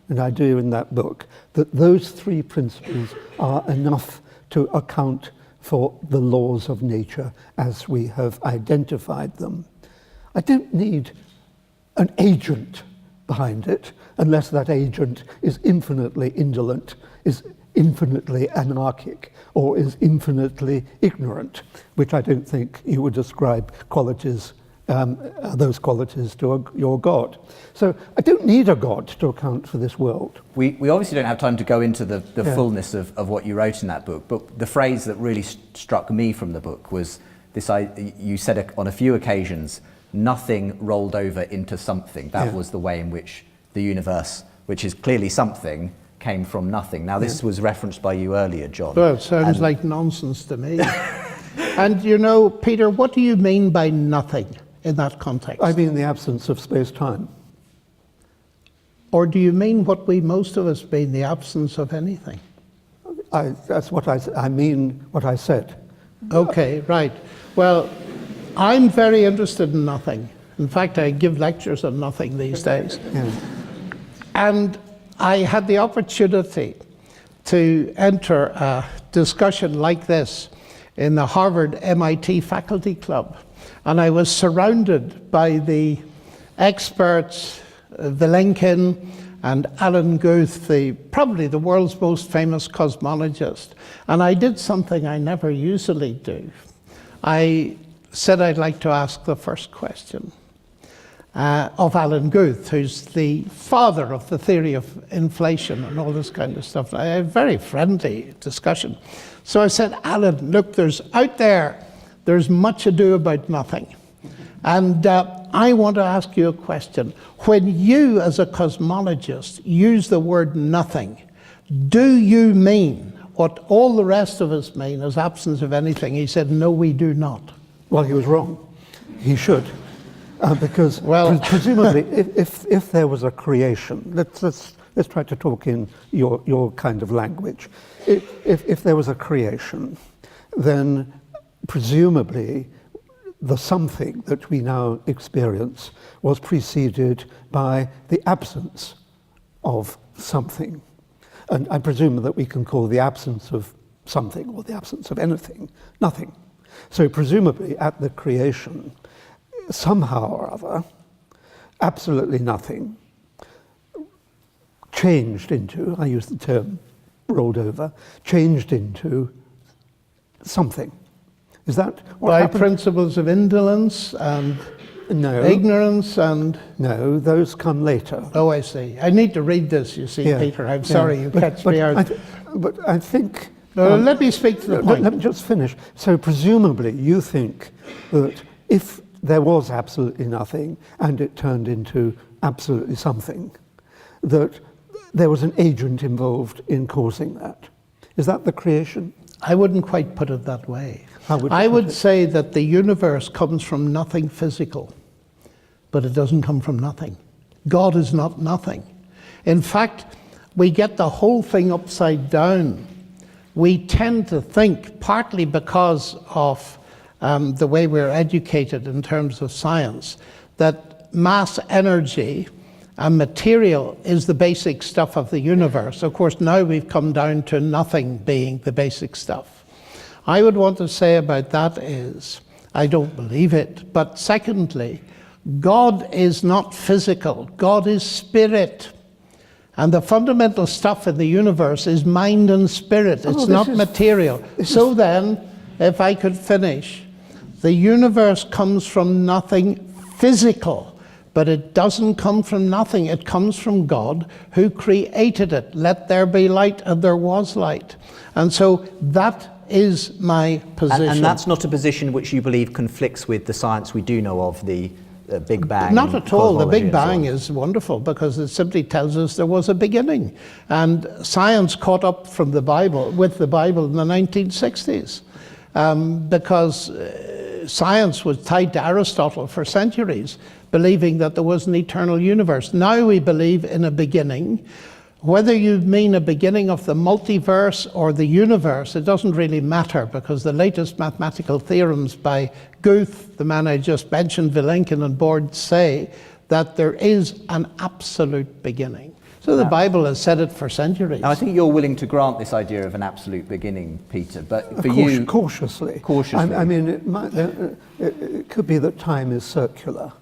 and I do in that book, that those 3 principles are enough to account for the laws of nature as we have identified them. I don't need an agent behind it, unless that agent is infinitely indolent, is infinitely anarchic, or is infinitely ignorant, which I don't think you would ascribe qualities, those qualities to your God. So I don't need a God to account for this world.
We obviously don't have time to go into the fullness of what you wrote in that book, but the phrase that really struck me from the book was this: you said on a few occasions, nothing rolled over into something. That was the way in which the universe which is clearly something, came from nothing. Now, this was referenced by you earlier, John.
Well, it sounds like nonsense to me. And you know, Peter, what do you mean by nothing in that context?
I mean the absence of space-time.
Or do you mean what most of us mean, the absence of anything?
That's what I mean what I said.
Okay, right. Well, I'm very interested in nothing. In fact, I give lectures on nothing these days.
Yeah.
And I had the opportunity to enter a discussion like this in the Harvard MIT Faculty Club. And I was surrounded by the experts, Vilenkin and Alan Guth, probably the world's most famous cosmologist. And I did something I never usually do. I said I'd like to ask the first question of Alan Guth, who's the father of the theory of inflation and all this kind of stuff. A very friendly discussion. So I said, Alan, look, there's much ado about nothing. And I want to ask you a question. When you, as a cosmologist, use the word nothing, do you mean what all the rest of us mean as absence of anything? He said, no, we do not.
Well, he was wrong. He should. Because presumably, if there was a creation, let's try to talk in your kind of language. If there was a creation, then presumably the something that we now experience was preceded by the absence of something. And I presume that we can call the absence of something or the absence of anything nothing. So presumably at the creation, somehow or other, absolutely nothing changed into, I use the term rolled over, changed into something. Is that what
by
happened?
Principles of indolence and ignorance and...
No, those come later.
Oh, I see. I need to read this, you see, Peter. I'm sorry, you catch me out.
But I think...
let me speak to the point.
Let me just finish. So presumably you think that if there was absolutely nothing and it turned into absolutely something, that there was an agent involved in causing that. Is that the creation?
I wouldn't quite put it that way.
I would
say that the universe comes from nothing physical, but it doesn't come from nothing. God is not nothing. In fact, we get the whole thing upside down. We tend to think, partly because of the way we're educated in terms of science, that mass energy and material is the basic stuff of the universe. Of course, now we've come down to nothing being the basic stuff. I would want to say about that is, I don't believe it, but secondly, God is not physical, God is spirit. And the fundamental stuff in the universe is mind and spirit, it's not material. So then, if I could finish, the universe comes from nothing physical, but it doesn't come from nothing. It comes from God who created it. Let there be light, and there was light. And so that is my position.
And that's not a position which you believe conflicts with the science we do know of, the Big Bang?
Not at all. The Big Bang
so
is wonderful because it simply tells us there was a beginning. And science caught up from the Bible, with the Bible in the 1960s. Because science was tied to Aristotle for centuries, believing that there was an eternal universe. Now we believe in a beginning. Whether you mean a beginning of the multiverse or the universe, it doesn't really matter, because the latest mathematical theorems by Guth, the man I just mentioned, Vilenkin and Borde, say that there is an absolute beginning. So the Bible has said it for centuries.
Now, I think you're willing to grant this idea of an absolute beginning, Peter, but for you...
Cautiously.
Cautiously.
I mean, it could be that time is circular,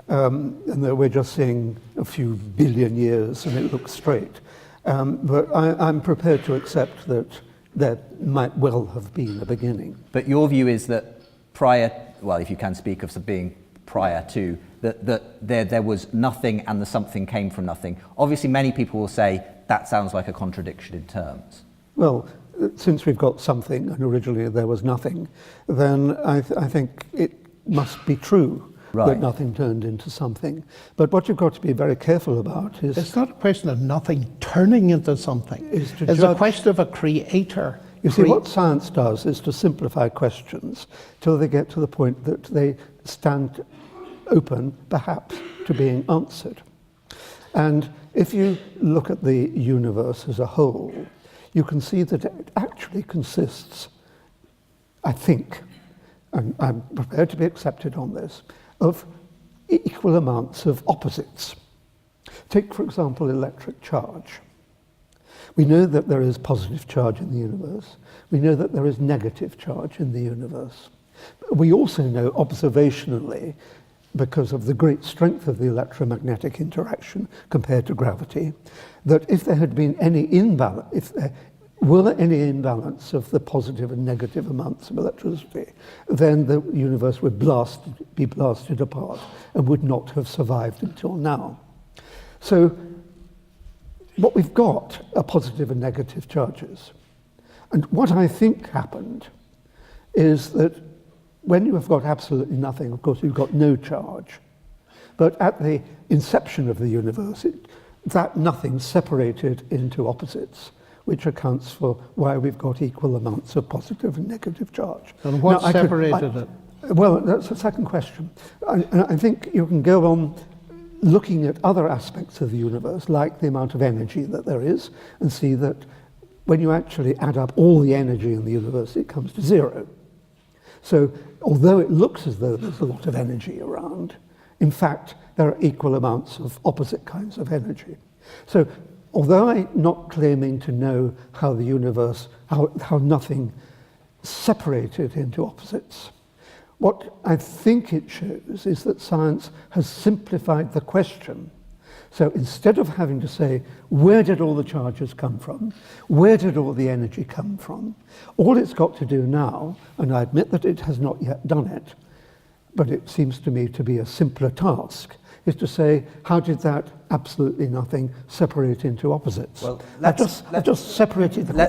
and that we're just seeing a few billion years and it looks straight. But I'm prepared to accept that there might well have been a beginning.
But your view is that prior, well, if you can speak of being prior to, that there was nothing and the something came from nothing. Obviously, many people will say that sounds like a contradiction in terms.
Well, since we've got something and originally there was nothing, then I think it must be true that nothing turned into something. But what you've got to be very careful about is...
It's not a question of nothing turning into something. It's a question of a creator.
You see, what science does is to simplify questions till they get to the point that they stand open, perhaps, to being answered. And if you look at the universe as a whole, you can see that it actually consists, I think, and I'm prepared to be accepted on this, of equal amounts of opposites. Take, for example, electric charge. We know that there is positive charge in the universe. We know that there is negative charge in the universe. We also know observationally, because of the great strength of the electromagnetic interaction compared to gravity, that if there had been any imbalance, if there were any imbalance of the positive and negative amounts of electricity, then the universe would be blasted apart and would not have survived until now. So what we've got are positive and negative charges. And what I think happened is that when you have got absolutely nothing, of course, you've got no charge. But at the inception of the universe, that nothing separated into opposites, which accounts for why we've got equal amounts of positive and negative charge.
And what separated it?
Well, that's the second question. I think you can go on looking at other aspects of the universe, like the amount of energy that there is, and see that when you actually add up all the energy in the universe, it comes to zero. So although it looks as though there's a lot of energy around, in fact, there are equal amounts of opposite kinds of energy. So although I'm not claiming to know how the universe, how nothing separated into opposites, what I think it shows is that science has simplified the question. So instead of having to say, where did all the charges come from? Where did all the energy come from? All it's got to do now, and I admit that it has not yet done it, but it seems to me to be a simpler task, is to say, how did that absolutely nothing separate into opposites?
Well,
let's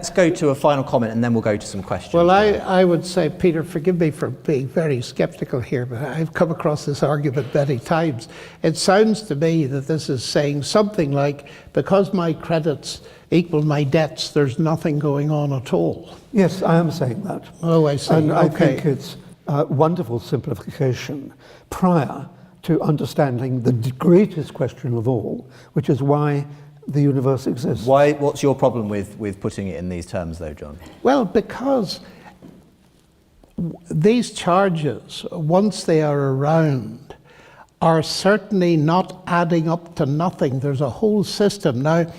go to a final comment and then we'll go to some questions.
Well, I would say, Peter, forgive me for being very skeptical here, but I've come across this argument many times. It sounds to me that this is saying something like, because my credits equal my debts, there's nothing going on at all.
Yes, I am saying that.
Oh, I see.
And
okay.
I think it's a wonderful simplification prior to understanding the greatest question of all, which is why the universe exists.
What's your problem with putting it in these terms, though, John?
Well, because these charges, once they are around, are certainly not adding up to nothing. There's a whole system. Now,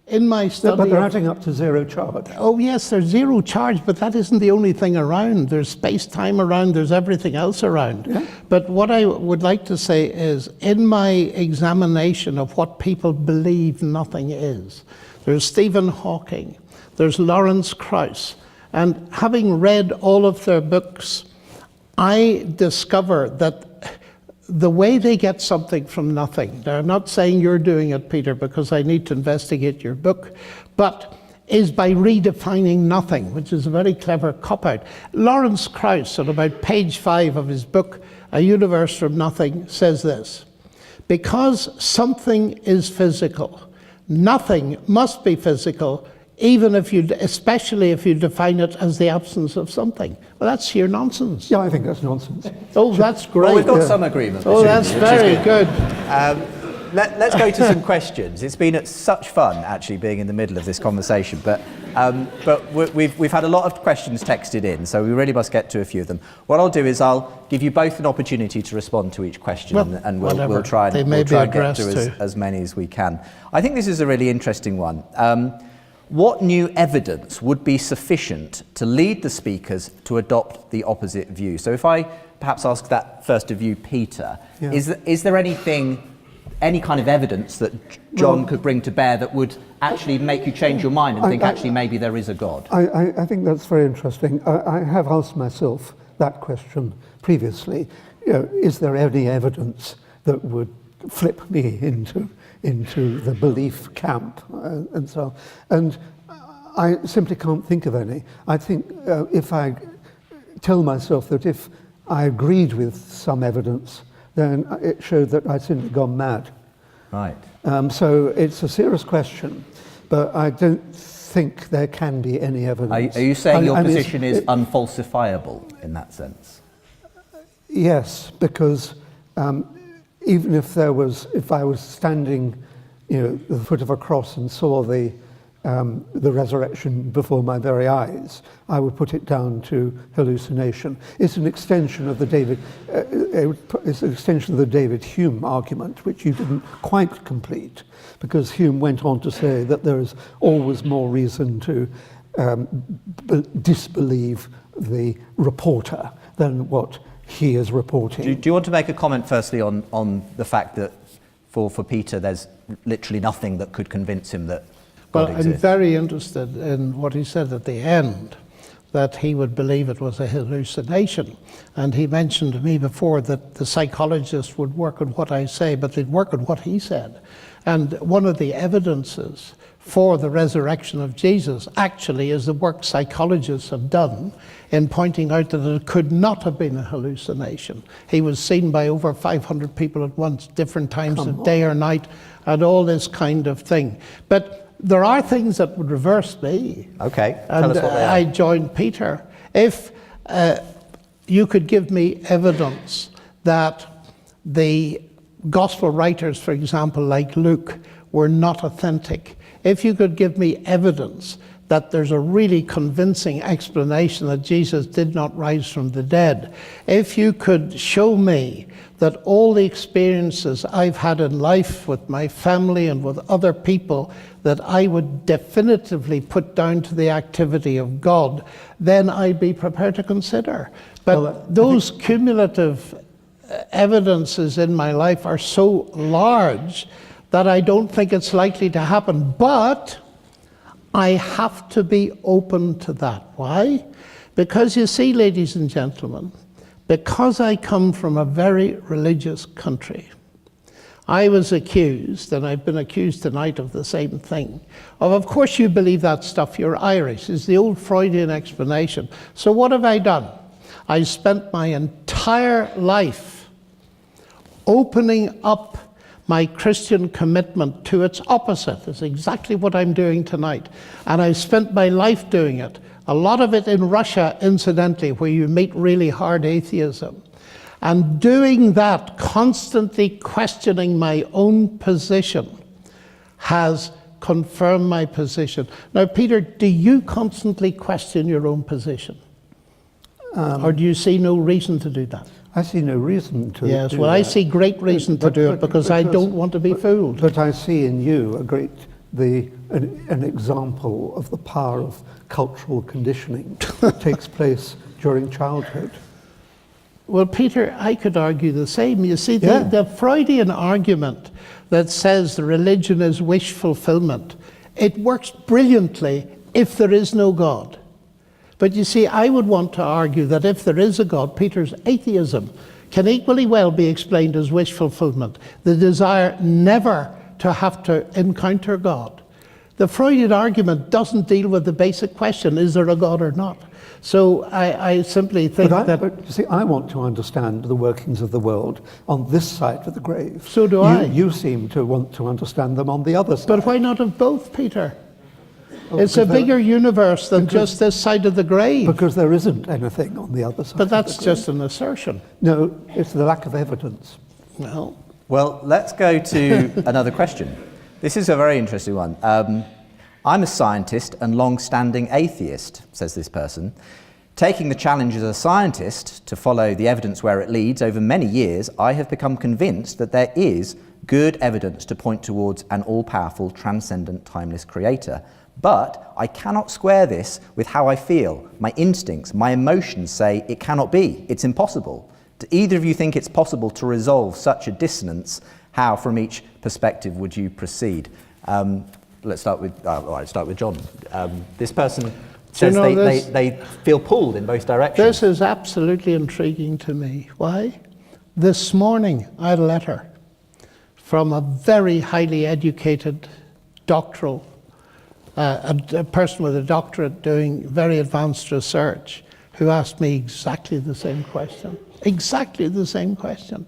in my study...
But they're adding up to zero charge.
Oh, yes, there's zero charge, but that isn't the only thing around. There's space-time around, there's everything else around.
Yeah.
But what I would like to say is, in my examination of what people believe nothing is, there's Stephen Hawking, there's Lawrence Krauss, and having read all of their books, I discover that the way they get something from nothing, now I'm not saying you're doing it, Peter, because I need to investigate your book, but is by redefining nothing, which is a very clever cop-out. Lawrence Krauss, on about page 5 of his book, A Universe from Nothing, says this: because something is physical, nothing must be physical, especially if you define it as the absence of something. Well, that's sheer nonsense.
Yeah, I think that's nonsense.
Oh, that's great.
Well, we've got some agreement.
Oh, that's very good.
Let's go to some questions. It's been such fun, actually, being in the middle of this conversation. But we've had a lot of questions texted in, so we really must get to a few of them. What I'll do is I'll give you both an opportunity to respond to each question, and we'll try and get to as many as we can. I think this is a really interesting one. What new evidence would be sufficient to lead the speakers to adopt the opposite view? So if I perhaps ask that first of you, Peter,
yeah.
Is there any kind of evidence that John could bring to bear that would actually make you change your mind and think actually maybe there is a God?
I think that's very interesting. I have asked myself that question previously. Is there any evidence that would flip me into the belief camp and so on? And I simply can't think of any. I think if I tell myself that if I agreed with some evidence then it showed that I'd simply gone mad.
Right.
So it's a serious question, but I don't think there can be any evidence.
Are you saying your position is unfalsifiable in that sense?
Yes, because even if I was standing, at the foot of a cross and saw the resurrection before my very eyes, I would put it down to hallucination. It's an extension of the David Hume argument, which you didn't quite complete, because Hume went on to say that there is always more reason to disbelieve the reporter than what he is reporting.
Do you want to make a comment firstly on the fact that for Peter there's literally nothing that could convince him that God exists?
I'm very interested in what he said at the end, that he would believe it was a hallucination. And he mentioned to me before that the psychologist would work on what I say, but they'd work on what he said. And one of the evidences for the resurrection of Jesus actually is the work psychologists have done in pointing out that it could not have been a hallucination. He was seen by over 500 people at once, different times of day or night, and all this kind of thing. But there are things that would reverse me.
Okay, tell us what they are.
I joined Peter. If you could give me evidence that the gospel writers, for example, like Luke, were not authentic, if you could give me evidence that there's a really convincing explanation that Jesus did not rise from the dead, if you could show me that all the experiences I've had in life with my family and with other people that I would definitively put down to the activity of God, then I'd be prepared to consider. But those cumulative evidences in my life are so large that I don't think it's likely to happen. But I have to be open to that. Why? Because you see, ladies and gentlemen, because I come from a very religious country, I was accused, and I've been accused tonight of the same thing, of course you believe that stuff, you're Irish, is the old Freudian explanation. So what have I done? I spent my entire life opening up my Christian commitment to its opposite. Is exactly what I'm doing tonight. And I spent my life doing it. A lot of it in Russia, incidentally, where you meet really hard atheism. And doing that, constantly questioning my own position, has confirmed my position. Now, Peter, do you constantly question your own position? Or do you see no reason to do that?
I see no reason to do that.
Yes, well, I see great reason to do it because I don't want to be fooled.
But I see in you an example of the power of cultural conditioning that takes place during childhood.
Well, Peter, I could argue the same. You see, the Freudian argument that says the religion is wish fulfillment, it works brilliantly if there is no God. But you see, I would want to argue that if there is a God, Peter's atheism can equally well be explained as wish fulfillment, the desire never to have to encounter God. The Freudian argument doesn't deal with the basic question, is there a God or not? So I simply think
But you see, I want to understand the workings of the world on this side of the grave.
So do I.
You seem to want to understand them on the other side.
But why not of both, Peter? It's a bigger universe than just this side of the grave.
Because there isn't anything on the other side.
But that's just an assertion.
No, it's the lack of evidence.
Well, let's go to another question. This is a very interesting one. I'm a scientist and long-standing atheist, says this person. Taking the challenge as a scientist to follow the evidence where it leads over many years, I have become convinced that there is good evidence to point towards an all-powerful, transcendent, timeless creator. But I cannot square this with how I feel. My instincts, my emotions say it cannot be. It's impossible. Do either of you think it's possible to resolve such a dissonance? How, from each perspective, would you proceed? Let's start with John. This person says they feel pulled in both directions.
This is absolutely intriguing to me. Why? This morning I had a letter from a very highly educated doctoral a person with a doctorate doing very advanced research who asked me exactly the same question. Exactly the same question.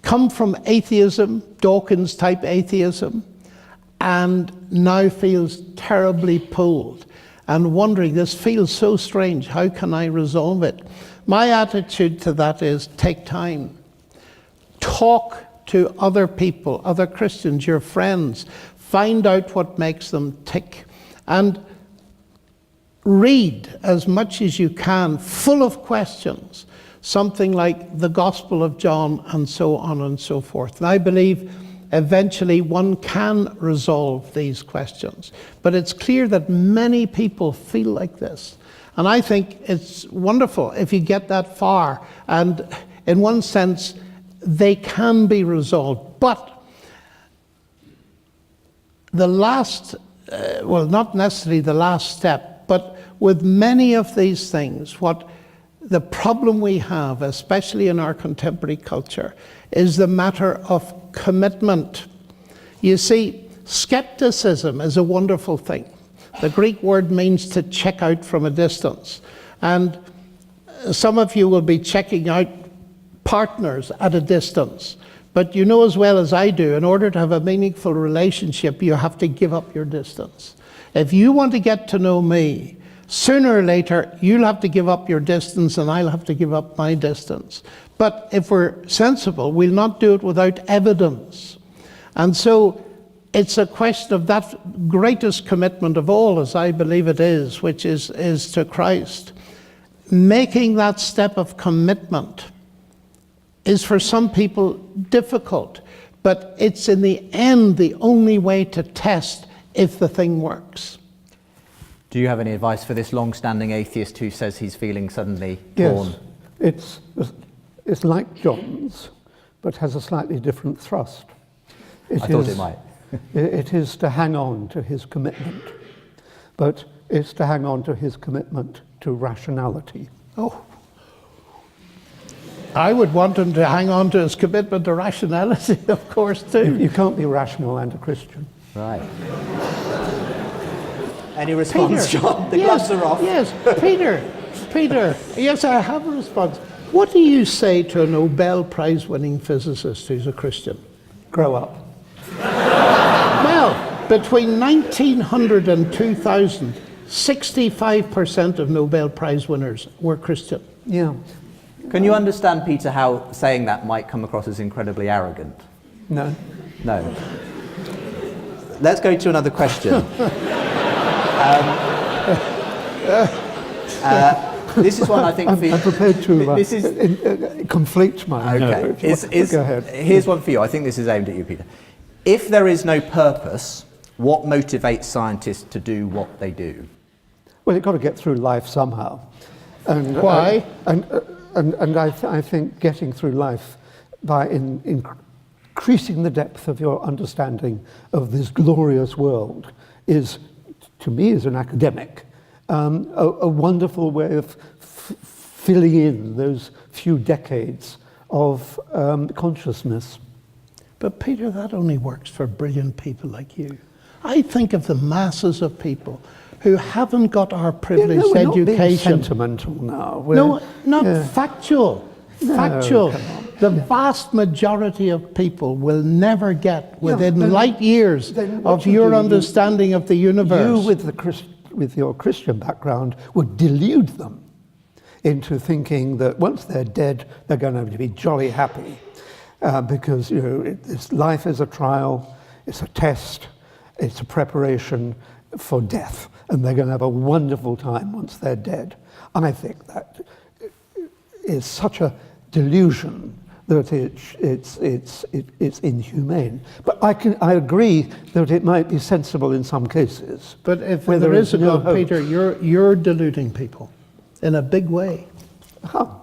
come from atheism, Dawkins type atheism, and now feels terribly pulled and wondering, this feels so strange, how can I resolve it? My attitude to that is take time. Talk to other people, other Christians, your friends. Find out what makes them tick. And read as much as you can, full of questions. Something like the Gospel of John and so on and so forth. And I believe eventually one can resolve these questions. But it's clear that many people feel like this. And I think it's wonderful if you get that far. And in one sense, they can be resolved. But the last, well, not necessarily the last step, but with many of these things, what the problem we have, especially in our contemporary culture, is the matter of commitment. You see, skepticism is a wonderful thing. The Greek word means to check out from a distance. And some of you will be checking out partners at a distance. But you know as well as I do, in order to have a meaningful relationship, you have to give up your distance. If you want to get to know me, sooner or later, you'll have to give up your distance and I'll have to give up my distance. But if we're sensible, we'll not do it without evidence. And so it's a question of that greatest commitment of all, as I believe it is, which is to Christ. Making that step of commitment is for some people difficult, but it's in the end the only way to test if the thing works.
Do you have any advice for this long-standing atheist who says he's feeling suddenly torn?
Yes, it's like John's, but has a slightly different thrust.
I thought it might.
It is to hang on to his commitment, but it's to hang on to his commitment to rationality.
Oh, I would want him to hang on to his commitment to rationality, of course, too.
You can't be rational and a Christian.
Right. Any response,
Peter,
John? The
yes,
gloves are off.
Yes, Peter, yes, I have a response. What do you say to a Nobel Prize-winning physicist who's a Christian?
Grow up.
Well, between 1900 and 2000, 65% of Nobel Prize winners were Christian.
Yeah.
Can you understand, Peter, how saying that might come across as incredibly arrogant?
No.
No. Let's go to another question. This is one I think
I'm prepared to
this is
conflict my...
okay.
Go ahead.
Here's one for you. I think this is aimed at you, Peter. If there is no purpose, what motivates scientists to do what they do?
Well, you've got to get through life somehow. And,
Why?
And I think getting through life by increasing the depth of your understanding of this glorious world is, to me, as an academic, a wonderful way of filling in those few decades of consciousness.
But Peter, that only works for brilliant people like you. I think of the masses of people who haven't got our privileged
we're not being
education.
sentimental now.
Factual. Factual. The vast majority of people will never get within light years of your understanding of the universe.
You, with your Christian background, would delude them into thinking that once they're dead, they're going to be jolly happy. Because life is a trial, it's a test, it's a preparation for death, and they're going to have a wonderful time once they're dead. And I think that is such a delusion that it's inhumane. But I agree that it might be sensible in some cases.
But if there is a God, Peter, you're deluding people in a big way.
How?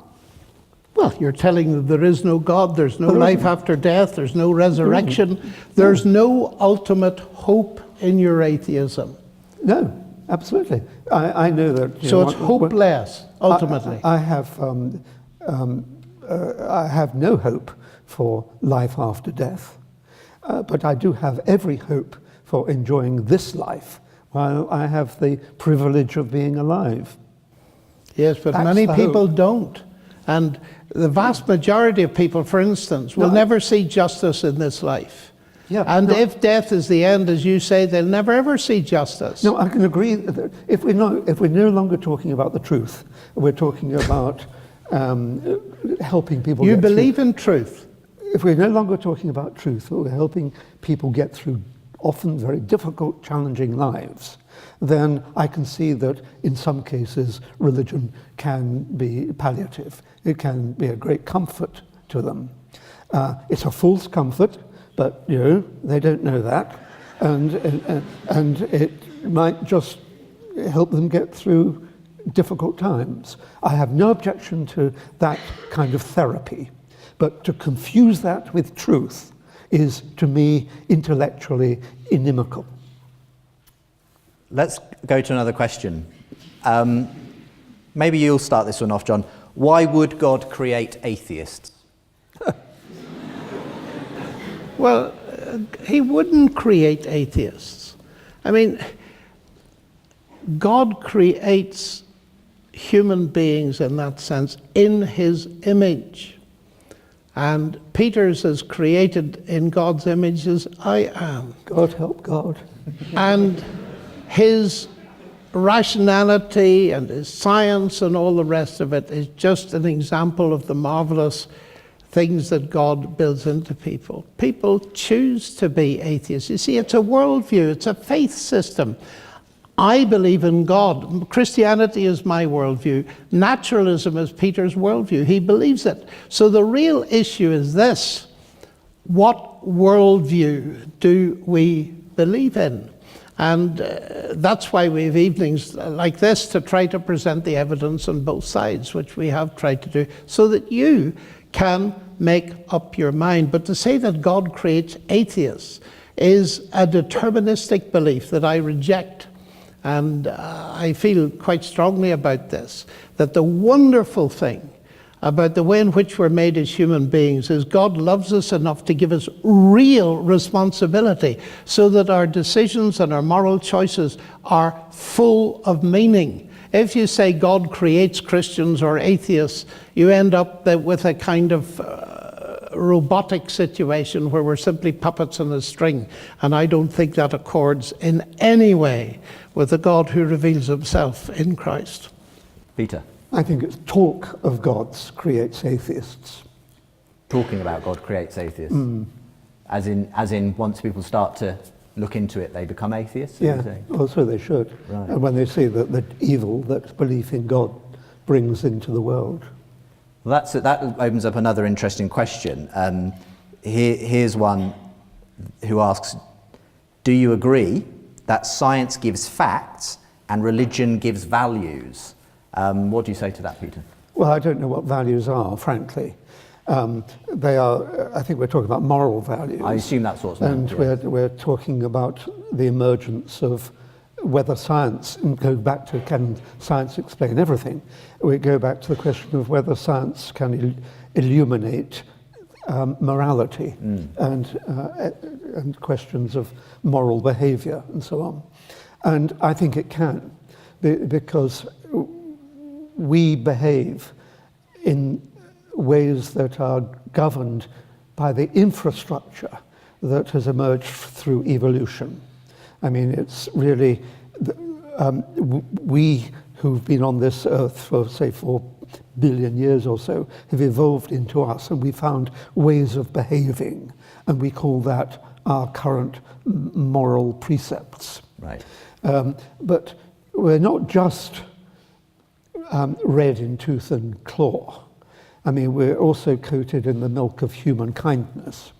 Well, you're telling them there is no God, there's no life after death, there's no resurrection, there's no ultimate hope in your atheism.
No, absolutely. I know that.
So it's hopeless, ultimately.
I have no hope for life after death, but I do have every hope for enjoying this life while I have the privilege of being alive.
Yes, but
That's
many
the
people
hope.
don't. And the vast majority of people, for instance, will never see justice in this life.
Yeah,
and if death is the end, as you say, they'll never ever see justice.
No, I can agree that if we're no longer talking about the truth, we're talking about helping people.
You believe in truth.
If we're no longer talking about truth, we're helping people get through often very difficult, challenging lives, then I can see that in some cases religion can be palliative. It can be a great comfort to them. It's a false comfort, but they don't know that, and it might just help them get through difficult times. I have no objection to that kind of therapy, but to confuse that with truth is, to me, intellectually inimical.
Let's go to another question. Maybe you'll start this one off, John. Why would God create atheists?
Well, he wouldn't create atheists. I mean, God creates human beings in that sense in his image. And Peter's is created in God's image as I am.
God help God.
And his rationality and his science and all the rest of it is just an example of the marvelous things that God builds into people. People choose to be atheists. You see, it's a worldview, it's a faith system. I believe in God. Christianity is my worldview. Naturalism is Peter's worldview. He believes it. So the real issue is this: what worldview do we believe in? And that's why we have evenings like this, to try to present the evidence on both sides, which we have tried to do, so that you can make up your mind. But to say that God creates atheists is a deterministic belief that I reject. And I feel quite strongly about this, that the wonderful thing about the way in which we're made as human beings is God loves us enough to give us real responsibility, so that our decisions and our moral choices are full of meaning. If you say God creates Christians or atheists, you end up with a kind of robotic situation where we're simply puppets on a string. And I don't think that accords in any way with the God who reveals himself in Christ.
Peter?
I think it's talk of gods creates atheists.
Talking about God creates atheists? As in once people start to look into it, they become atheists?
Yeah, well, so they should.
Right.
And when they see the evil that belief in God brings into the world.
Well, that opens up another interesting question. Here's one who asks, do you agree that science gives facts and religion gives values? What do you say to that, Peter?
Well, I don't know what values are, frankly. They are, I think we're talking about moral values.
I assume that's what's meant.
And we're talking about the emergence of whether science, and go back to can science explain everything? We go back to the question of whether science can illuminate morality and questions of moral behavior and so on. And I think it can, because we behave in ways that are governed by the infrastructure that has emerged through evolution. I mean, it's really, we who've been on this earth for, say, 4 billion years or so, have evolved into us, and we found ways of behaving, and we call that our current moral precepts.
Right.
But we're not just red in tooth and claw. I mean, we're also coated in the milk of human kindness,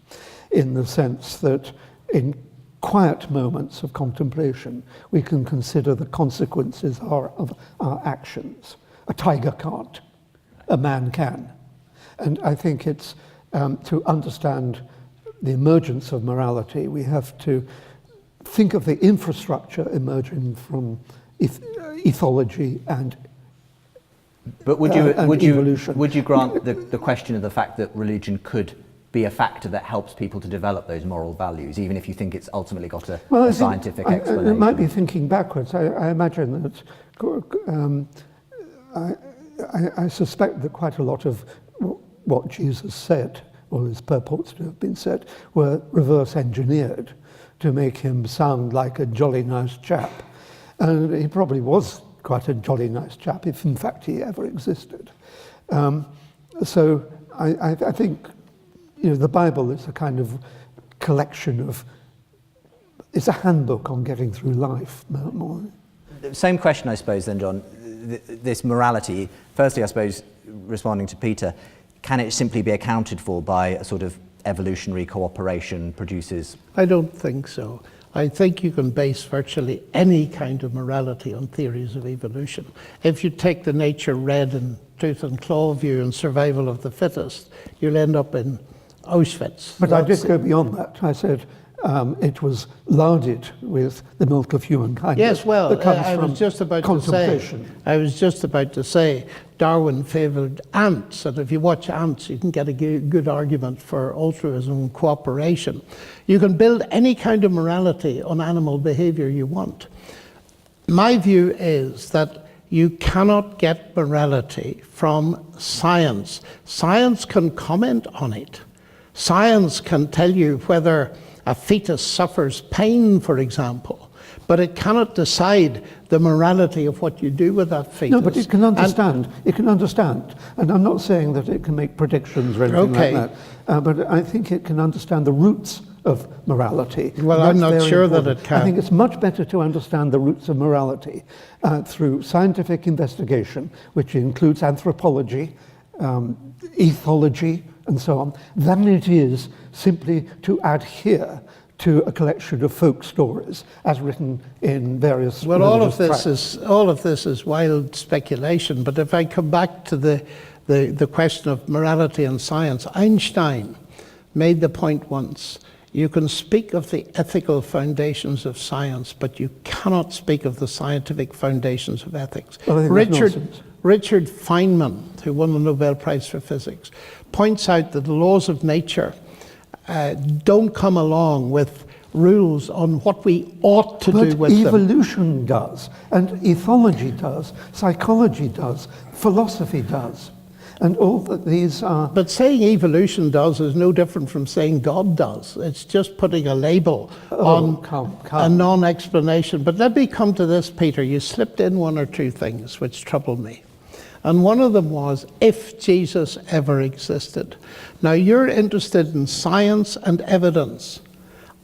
in the sense that in quiet moments of contemplation, we can consider the consequences of our actions. A tiger can't, a man can. And I think it's, to understand the emergence of morality, we have to think of the infrastructure emerging from ethology and
But would
evolution.
you grant the question of the fact that religion could be a factor that helps people to develop those moral values, even if you think it's ultimately got a scientific explanation?
It might be thinking backwards. I imagine that I suspect that quite a lot of what Jesus said, or his purports to have been said, were reverse engineered to make him sound like a jolly nice chap. And he probably was quite a jolly nice chap, if in fact he ever existed. So I think, the Bible is a kind of collection of, it's a handbook on getting through life more.
Same question, I suppose, then, John. This morality, firstly, I suppose, responding to Peter, can it simply be accounted for by a sort of evolutionary cooperation produces?
I don't think so. I think you can base virtually any kind of morality on theories of evolution. If you take the nature red and tooth and claw view and survival of the fittest, you'll end up in Auschwitz.
But I did go beyond that. I said it was larded with the milk of human kindness.
Yes, well,
that comes
I
from
was just about to say, Darwin favoured ants, and if you watch ants, you can get a good argument for altruism and cooperation. You can build any kind of morality on animal behaviour you want. My view is that you cannot get morality from science. Science can comment on it. Science can tell you whether a fetus suffers pain, for example, but it cannot decide the morality of what you do with that fetus.
No, but it can understand. It can understand. And I'm not saying that it can make predictions or anything like that. But I think it can understand the roots of morality.
Well, I'm not sure that it can.
I think it's much better to understand the roots of morality through scientific investigation, which includes anthropology, ethology, and so on, than it is simply to adhere to a collection of folk stories as written in various
Well, all of this
tracts.
is wild speculation. But if I come back to the question of morality and science, Einstein made the point once: you can speak of the ethical foundations of science, but you cannot speak of the scientific foundations of ethics.
Well, I think that's nonsense.
Richard Feynman, who won the Nobel Prize for Physics, points out that the laws of nature don't come along with rules on what we ought to do with them.
But evolution does, and ethology does, psychology does, philosophy does, and all that these are...
But saying evolution does is no different from saying God does. It's just putting a label on a non-explanation. But let me come to this, Peter. You slipped in one or two things which trouble me. And one of them was, if Jesus ever existed. Now, you're interested in science and evidence.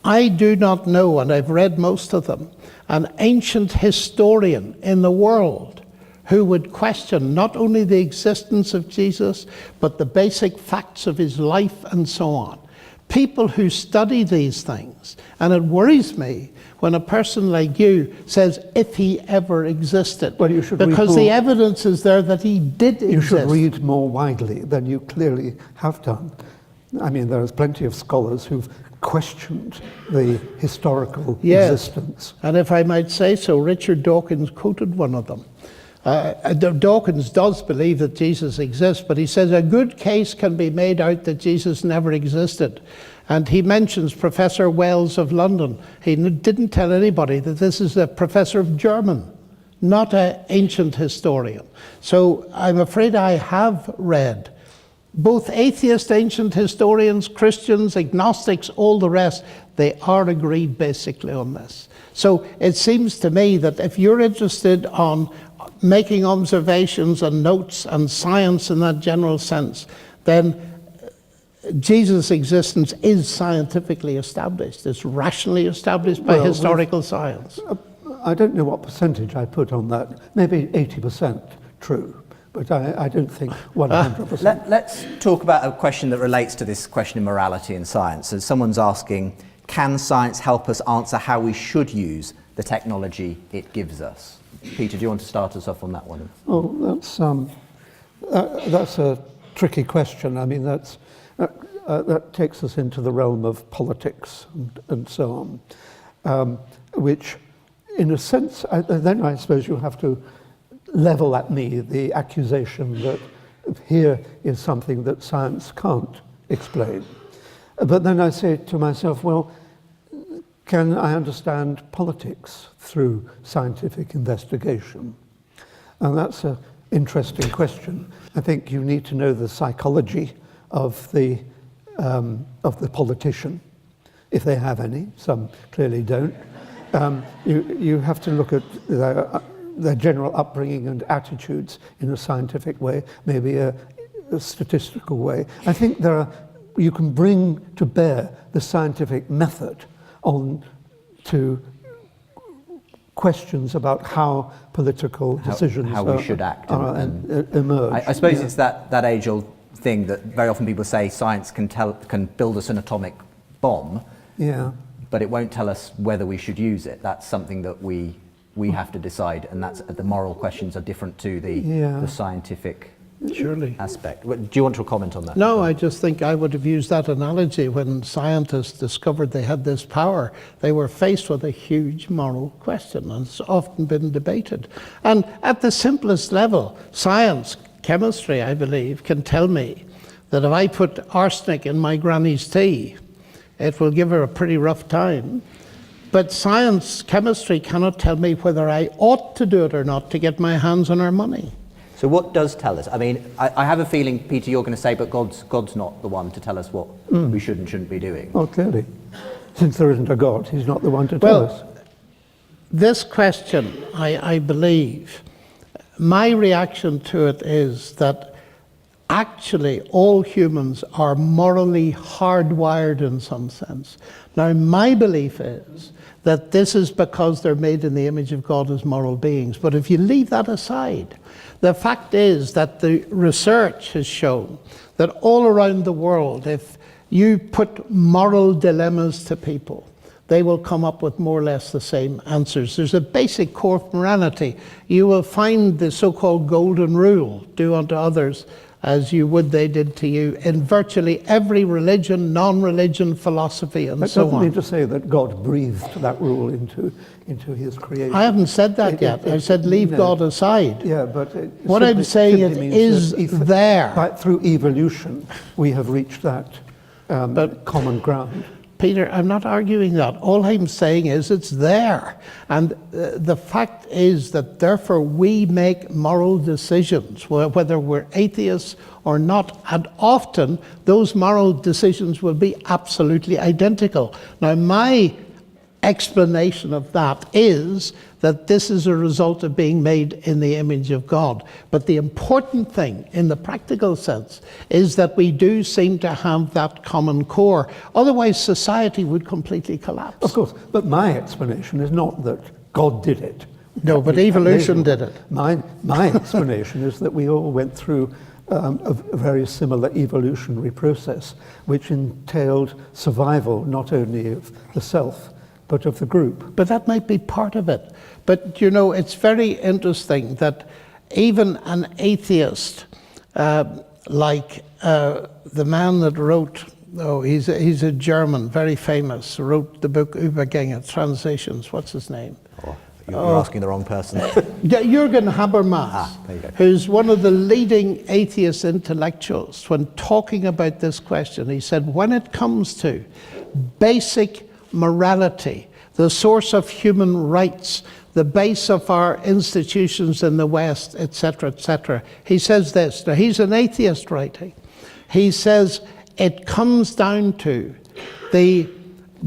I do not know, and I've read most of them, an ancient historian in the world who would question not only the existence of Jesus, but the basic facts of his life and so on. People who study these things, and it worries me when a person like you says, if he ever existed.
Well, you should
because the evidence is there that he did exist.
You should read more widely than you clearly have done. I mean, there's plenty of scholars who've questioned the historical existence.
And if I might say so, Richard Dawkins quoted one of them. Dawkins does believe that Jesus exists, but he says a good case can be made out that Jesus never existed. And he mentions Professor Wells of London. He didn't tell anybody that this is a professor of German, not an ancient historian. So I'm afraid I have read both atheist ancient historians, Christians, agnostics, all the rest. They are agreed basically on this. So it seems to me that if you're interested on making observations and notes and science in that general sense, then Jesus' existence is scientifically established. It's rationally established by historical science.
I don't know what percentage I put on that. Maybe 80% true, but I don't think 100%.
Let's talk about a question that relates to this question of morality in science. So someone's asking, can science help us answer how we should use the technology it gives us? Peter, do you want to start us off on that one?
Oh, that's a tricky question. I mean, that takes us into the realm of politics and so on, which, in a sense, then I suppose you have to level at me the accusation that here is something that science can't explain. But then I say to myself, well, can I understand politics through scientific investigation? And that's an interesting question. I think you need to know the psychology of the politician, if they have any. Some clearly don't. You have to look at their general upbringing and attitudes in a scientific way, maybe a statistical way. I think you can bring to bear the scientific method on to questions about how political decisions
how we should act and
emerge.
I suppose it's that age-old thing that very often people say science can build us an atomic bomb, but it won't tell us whether we should use it. That's something that we have to decide, and that's the moral questions are different to the scientific aspect. Do you want to comment on that?
No, I just think I would have used that analogy when scientists discovered they had this power. They were faced with a huge moral question, and it's often been debated. And at the simplest level, science, chemistry, I believe, can tell me that if I put arsenic in my granny's tea, it will give her a pretty rough time. But science, chemistry cannot tell me whether I ought to do it or not to get my hands on her money.
So what does tell us? I mean, I have a feeling, Peter, you're going to say, but God's not the one to tell us what we should and shouldn't be doing.
Oh, clearly. Since there isn't a God, he's not the one to tell us.
This question, I believe, my reaction to it is that actually all humans are morally hardwired in some sense. Now, my belief is that this is because they're made in the image of God as moral beings. But if you leave that aside, the fact is that the research has shown that all around the world, if you put moral dilemmas to people, they will come up with more or less the same answers. There's a basic core of morality. You will find the so-called golden rule, do unto others as you would they did to you, in virtually every religion, non-religion, philosophy, and so on.
That doesn't mean to say that God breathed that rule into his creation.
I haven't said that yet. I said leave God aside.
Yeah, but
what I'm saying it is there.
But through evolution, we have reached that common ground.
Peter, I'm not arguing that. All I'm saying is it's there. And the fact is that therefore we make moral decisions, whether we're atheists or not. And often those moral decisions will be absolutely identical. Now, my explanation of that is that this is a result of being made in the image of God. But the important thing in the practical sense is that we do seem to have that common core. Otherwise, society would completely collapse.
Of course, but my explanation is not that God did it.
No, but evolution did it.
My explanation is that we all went through a very similar evolutionary process, which entailed survival not only of the self, but of the group.
But that might be part of it. But you know, it's very interesting that even an atheist, like the man that wrote, he's a German, very famous, wrote the book Übergänge, Transitions, what's his name?
You're asking the wrong person.
Jürgen Habermas,
there you go.
who's one of the leading atheist intellectuals, when talking about this question, he said, when it comes to basic morality, the source of human rights, the base of our institutions in the West, etc., etc. He says this. Now, he's an atheist writing. He says it comes down to the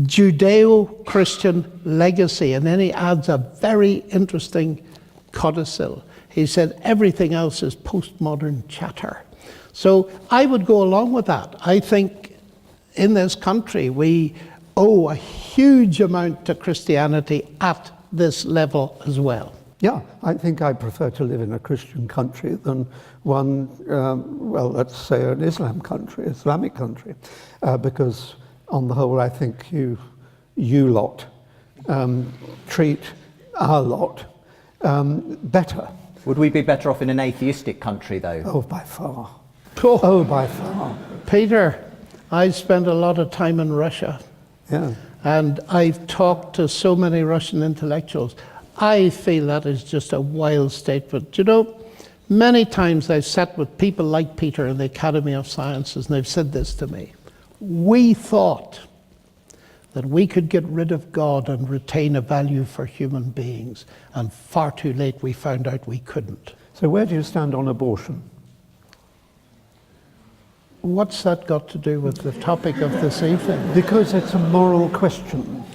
Judeo-Christian legacy, and then he adds a very interesting codicil. He said everything else is postmodern chatter. So I would go along with that. I think in this country we owe a huge amount to Christianity at this level as well.
Yeah, I think I prefer to live in a Christian country than one, well, let's say an Islamic country, because on the whole, I think you lot treat our lot better.
Would we be better off in an atheistic country, though?
Oh, by far. Oh, by far.
Peter, I spent a lot of time in Russia.
Yeah.
And I've talked to so many Russian intellectuals. I feel that is just a wild statement. You know, many times I've sat with people like Peter in the Academy of Sciences, and they've said this to me. We thought that we could get rid of God and retain a value for human beings, and far too late we found out we couldn't.
So where do you stand on abortion?
What's that got to do with the topic of this evening?
Because it's a moral question.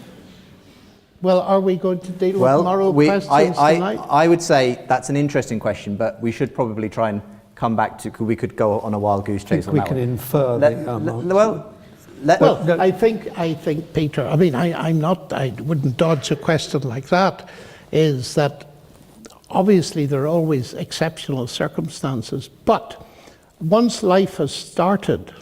Well, are we going to deal with moral questions tonight?
I would say that's an interesting question, but we should probably try and come back to, we could go on a wild goose chase on that one.
We can infer
I think, Peter, I mean, I wouldn't dodge a question like that, is that obviously there are always exceptional circumstances, but once life has started,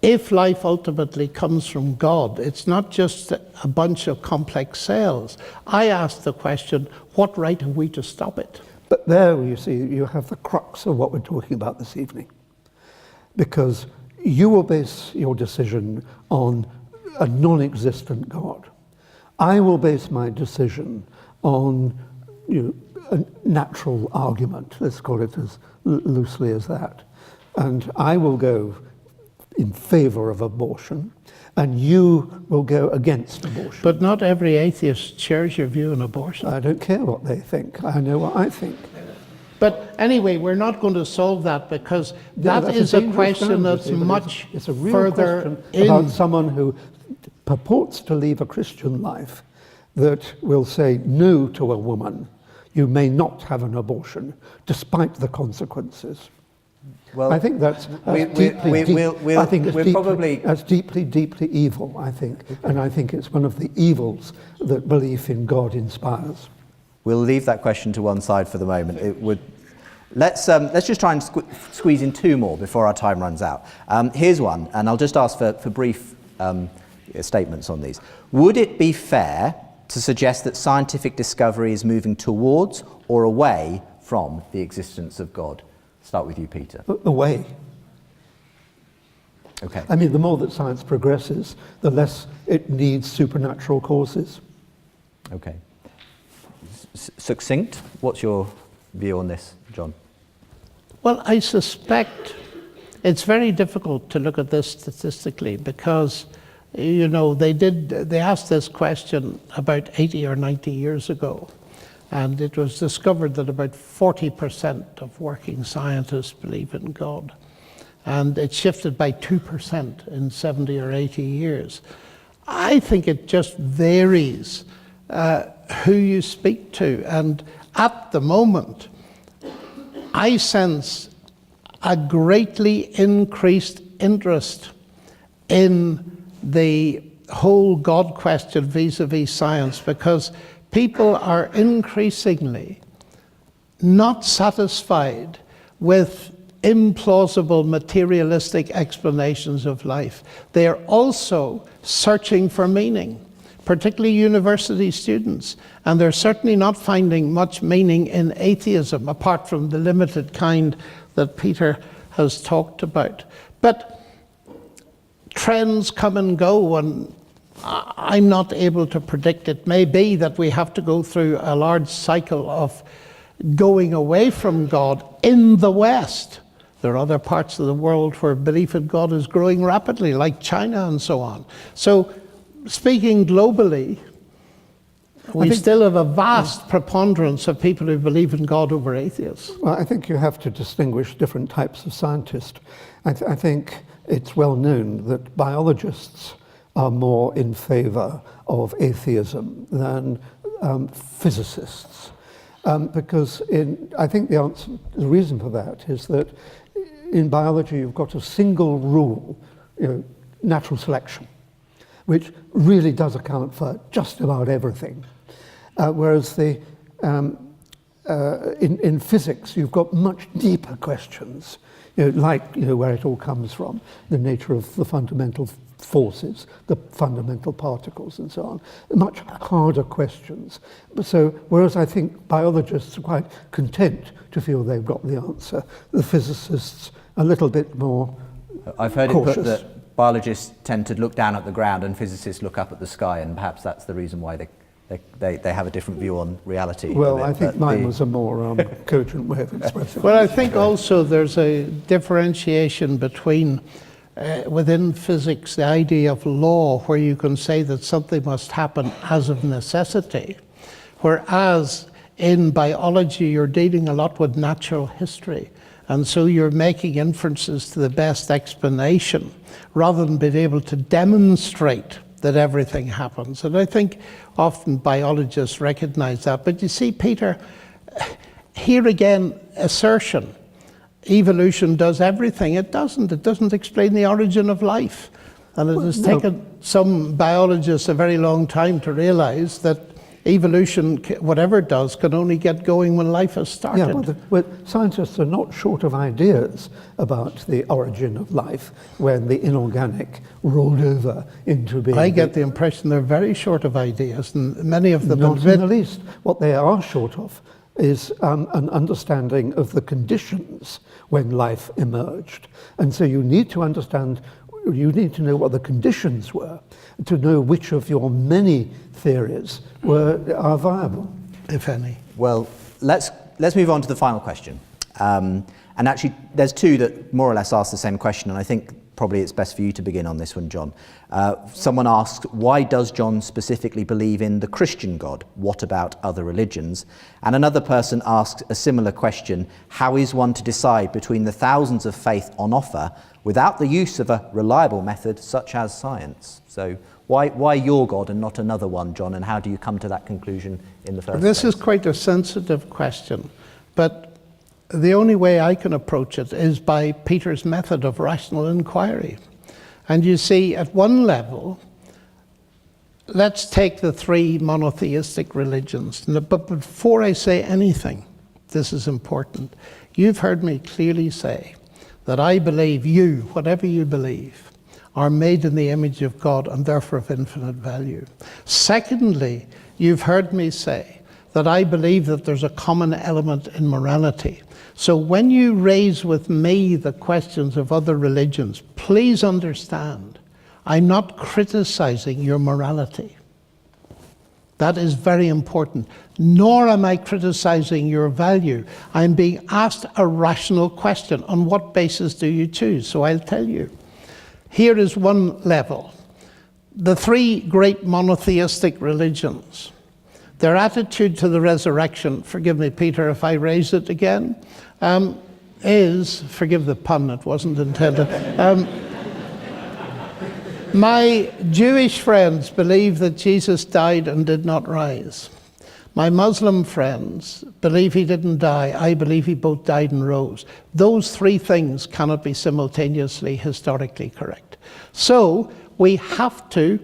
if life ultimately comes from God, it's not just a bunch of complex cells. I ask the question, what right have we to stop it?
But there, you see, you have the crux of what we're talking about this evening. Because you will base your decision on a non-existent God. I will base my decision on a natural argument, let's call it as loosely as that. And I will go in favor of abortion, and you will go against abortion.
But not every atheist shares your view on abortion.
I don't care what they think. I know what I think.
But anyway, we're not going to solve that, because that is a question that's much
it's a real
further
question
in.
About someone who purports to leave a Christian life that will say no to a woman. You may not have an abortion, despite the consequences.
Well,
I think that's deeply, deeply evil, I think. And I think it's one of the evils that belief in God inspires.
We'll leave that question to one side for the moment. Let's just try and squeeze in two more before our time runs out. Here's one, and I'll just ask for brief statements on these. Would it be fair to suggest that scientific discovery is moving towards or away from the existence of God? Start with you, Peter.
Away.
Okay.
I mean, the more that science progresses, the less it needs supernatural causes.
Okay. Succinct. What's your view on this, John?
Well, I suspect it's very difficult to look at this statistically, because, they asked this question about 80 or 90 years ago. And it was discovered that about 40% of working scientists believe in God. And it shifted by 2% in 70 or 80 years. I think it just varies who you speak to. And at the moment, I sense a greatly increased interest in the whole God question vis-a-vis science, because people are increasingly not satisfied with implausible materialistic explanations of life. They are also searching for meaning, particularly university students, and they're certainly not finding much meaning in atheism, apart from the limited kind that Peter has talked about. But trends come and go, and I'm not able to predict. It may be that we have to go through a large cycle of going away from God in the West. There are other parts of the world where belief in God is growing rapidly, like China and so on. So, speaking globally, we still have a vast preponderance of people who believe in God over atheists.
Well, I think you have to distinguish different types of scientists. I think it's well known that biologists are more in favor of atheism than physicists. Because I think the reason for that is that in biology you've got a single rule, natural selection, which really does account for just about everything. Whereas in physics you've got much deeper questions, like where it all comes from, the nature of the fundamental forces, the fundamental particles and so on. Much harder questions. So, whereas I think biologists are quite content to feel they've got the answer, the physicists a little bit more
I've heard
cautious.
It put that biologists tend to look down at the ground and physicists look up at the sky, and perhaps that's the reason why they have a different view on reality.
Well, I think mine was a more cogent way of expressing it.
Well, I think also there's a differentiation between within physics, the idea of law, where you can say that something must happen as of necessity, whereas in biology, you're dealing a lot with natural history. And so you're making inferences to the best explanation rather than being able to demonstrate that everything happens. And I think often biologists recognize that. But you see, Peter, here again, assertion. Evolution does everything. It doesn't. It doesn't explain the origin of life. And it has taken some biologists a very long time to realize that evolution, whatever it does, can only get going when life has started.
Yeah, well, scientists are not short of ideas about the origin of life when the inorganic rolled over into being.
I get the impression they're very short of ideas, and many of them...
Not in the least. What they are short of is an understanding of the conditions when life emerged. And so you need to understand, you need to know what the conditions were to know which of your many theories are viable,
if any.
Well, let's move on to the final question. And actually, there's two that more or less ask the same question, and I think probably it's best for you to begin on this one, John. Someone asks, why does John specifically believe in the Christian God? What about other religions? And another person asks a similar question, how is one to decide between the thousands of faith on offer without the use of a reliable method such as science? So why your God and not another one, John, and how do you come to that conclusion in the first place?
This is quite a sensitive question, but the only way I can approach it is by Peter's method of rational inquiry. And you see, at one level, let's take the three monotheistic religions. But before I say anything, this is important. You've heard me clearly say that I believe you, whatever you believe, are made in the image of God and therefore of infinite value. Secondly, you've heard me say that I believe that there's a common element in morality. So when you raise with me the questions of other religions, please understand, I'm not criticizing your morality. That is very important. Nor am I criticizing your value. I'm being asked a rational question. On what basis do you choose? So I'll tell you. Here is one level. The three great monotheistic religions, their attitude to the resurrection, forgive me, Peter, if I raise it again, is, forgive the pun, it wasn't intended. My Jewish friends believe that Jesus died and did not rise. My Muslim friends believe he didn't die. I believe he both died and rose. Those three things cannot be simultaneously historically correct. So we have to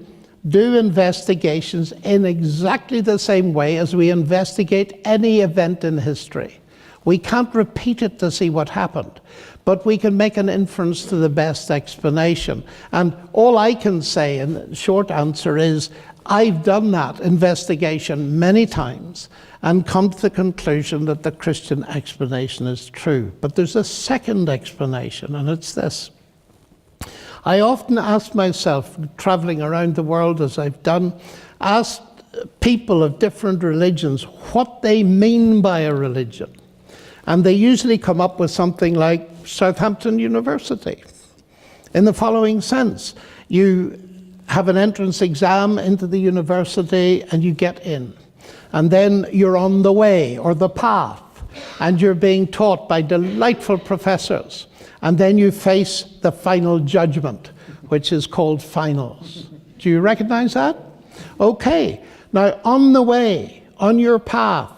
do investigations in exactly the same way as we investigate any event in history. We can't repeat it to see what happened, but we can make an inference to the best explanation. And all I can say in the short answer is, I've done that investigation many times and come to the conclusion that the Christian explanation is true. But there's a second explanation, and it's this. I often ask myself, traveling around the world as I've done, ask people of different religions what they mean by a religion. And they usually come up with something like Southampton University. In the following sense, you have an entrance exam into the university and you get in. And then you're on the way or the path and you're being taught by delightful professors. And then you face the final judgment, which is called finals. Do you recognize that? Okay. Now, on the way, on your path,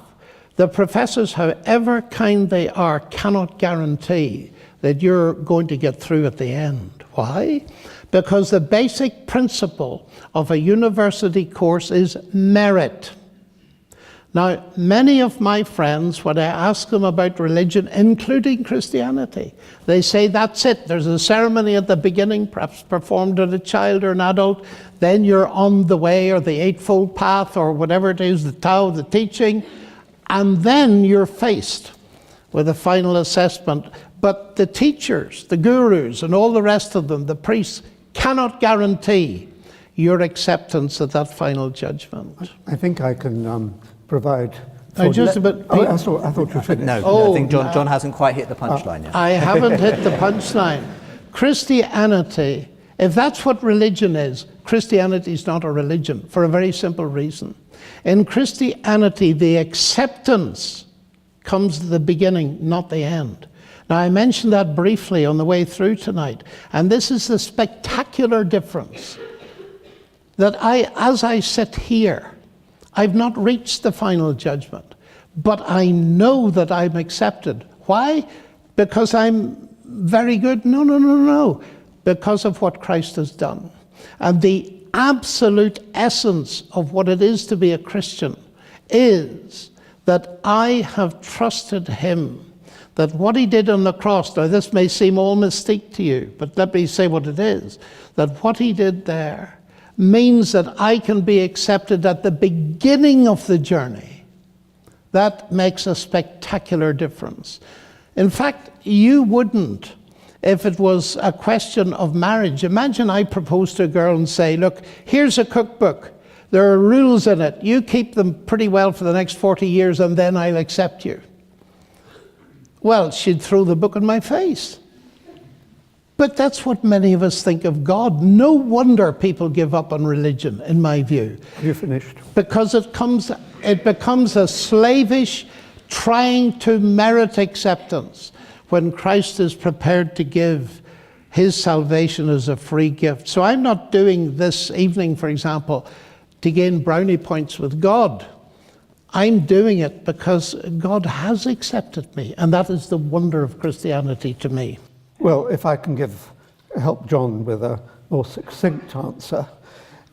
the professors, however kind they are, cannot guarantee that you're going to get through at the end. Why? Because the basic principle of a university course is merit. Now, many of my friends, when I ask them about religion, including Christianity, they say, that's it. There's a ceremony at the beginning, perhaps performed on a child or an adult. Then you're on the way, or the Eightfold Path, or whatever it is, the Tao, the teaching. And then you're faced with a final assessment. But the teachers, the gurus, and all the rest of them, the priests, cannot guarantee your acceptance of that final judgment.
I think I can provide...
I
thought you finished.
No, I think John hasn't quite hit the punchline yet.
I haven't hit the punchline. Christianity, if that's what religion is, Christianity is not a religion for a very simple reason. In Christianity, the acceptance comes to the beginning, not the end. Now, I mentioned that briefly on the way through tonight, and this is the spectacular difference that as I sit here, I've not reached the final judgment, but I know that I'm accepted. Why? Because I'm very good? No. Because of what Christ has done. And the absolute essence of what it is to be a Christian is that I have trusted him, that what he did on the cross, now this may seem all mystique to you, but let me say what it is, that what he did there means that I can be accepted at the beginning of the journey. That makes a spectacular difference. In fact, you wouldn't if it was a question of marriage. Imagine I propose to a girl and say, look, here's a cookbook. There are rules in it. You keep them pretty well for the next 40 years and then I'll accept you. Well, she'd throw the book in my face. But that's what many of us think of God. No wonder people give up on religion, in my view.
You finished.
Because it becomes a slavish trying to merit acceptance when Christ is prepared to give his salvation as a free gift. So I'm not doing this evening, for example, to gain brownie points with God. I'm doing it because God has accepted me, and that is the wonder of Christianity to me.
Well, if I can help John with a more succinct answer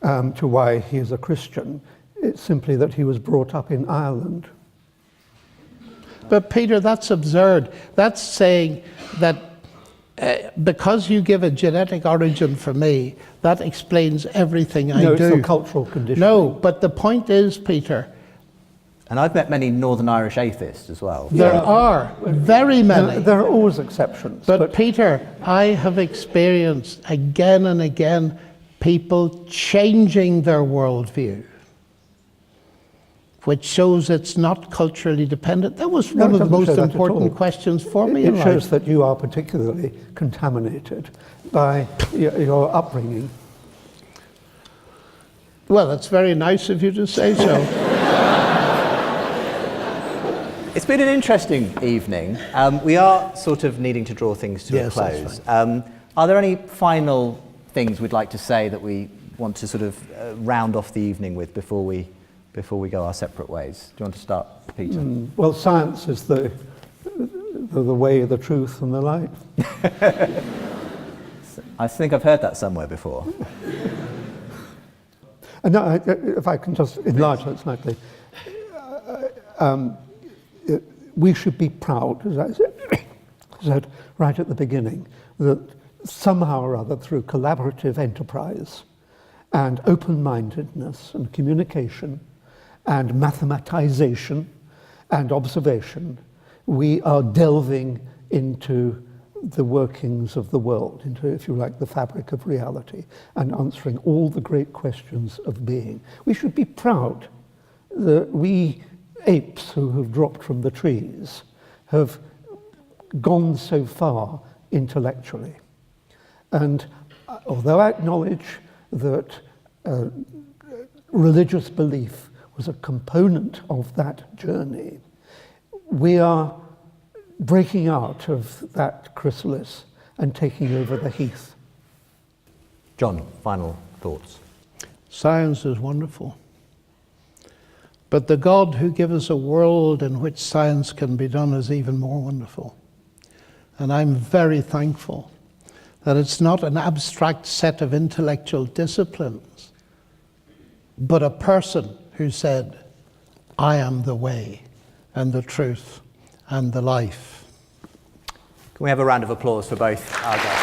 to why he is a Christian, it's simply that he was brought up in Ireland.
But Peter, that's absurd. That's saying that because you give a genetic origin for me, that explains everything I do.
No, it's a cultural condition.
No, but the point is, Peter...
And I've met many Northern Irish atheists as well.
There are very many.
There are always exceptions.
But Peter, I have experienced again and again people changing their worldview, which shows it's not culturally dependent. That was one of the most important questions for me in life.
It shows that you are particularly contaminated by your upbringing.
Well, it's very nice of you to say so.
It's been an interesting evening. We are sort of needing to draw things to a close. Are there any final things we'd like to say that we want to sort of round off the evening with before we go our separate ways? Do you want to start, Peter?
Well, science is the way, the truth, and the light.
I think I've heard that somewhere before.
And now, if I can just enlarge that slightly. We should be proud, as I said right at the beginning, that somehow or other through collaborative enterprise and open-mindedness and communication and mathematization and observation, we are delving into the workings of the world, into, if you like, the fabric of reality, and answering all the great questions of being. We should be proud that we apes who have dropped from the trees have gone so far intellectually. And although I acknowledge that religious belief was a component of that journey, we are breaking out of that chrysalis and taking over the heath.
John, final thoughts.
Science is wonderful. But the God who gives us a world in which science can be done is even more wonderful. And I'm very thankful that it's not an abstract set of intellectual disciplines, but a person who said, I am the way and the truth and the life.
Can we have a round of applause for both our guests?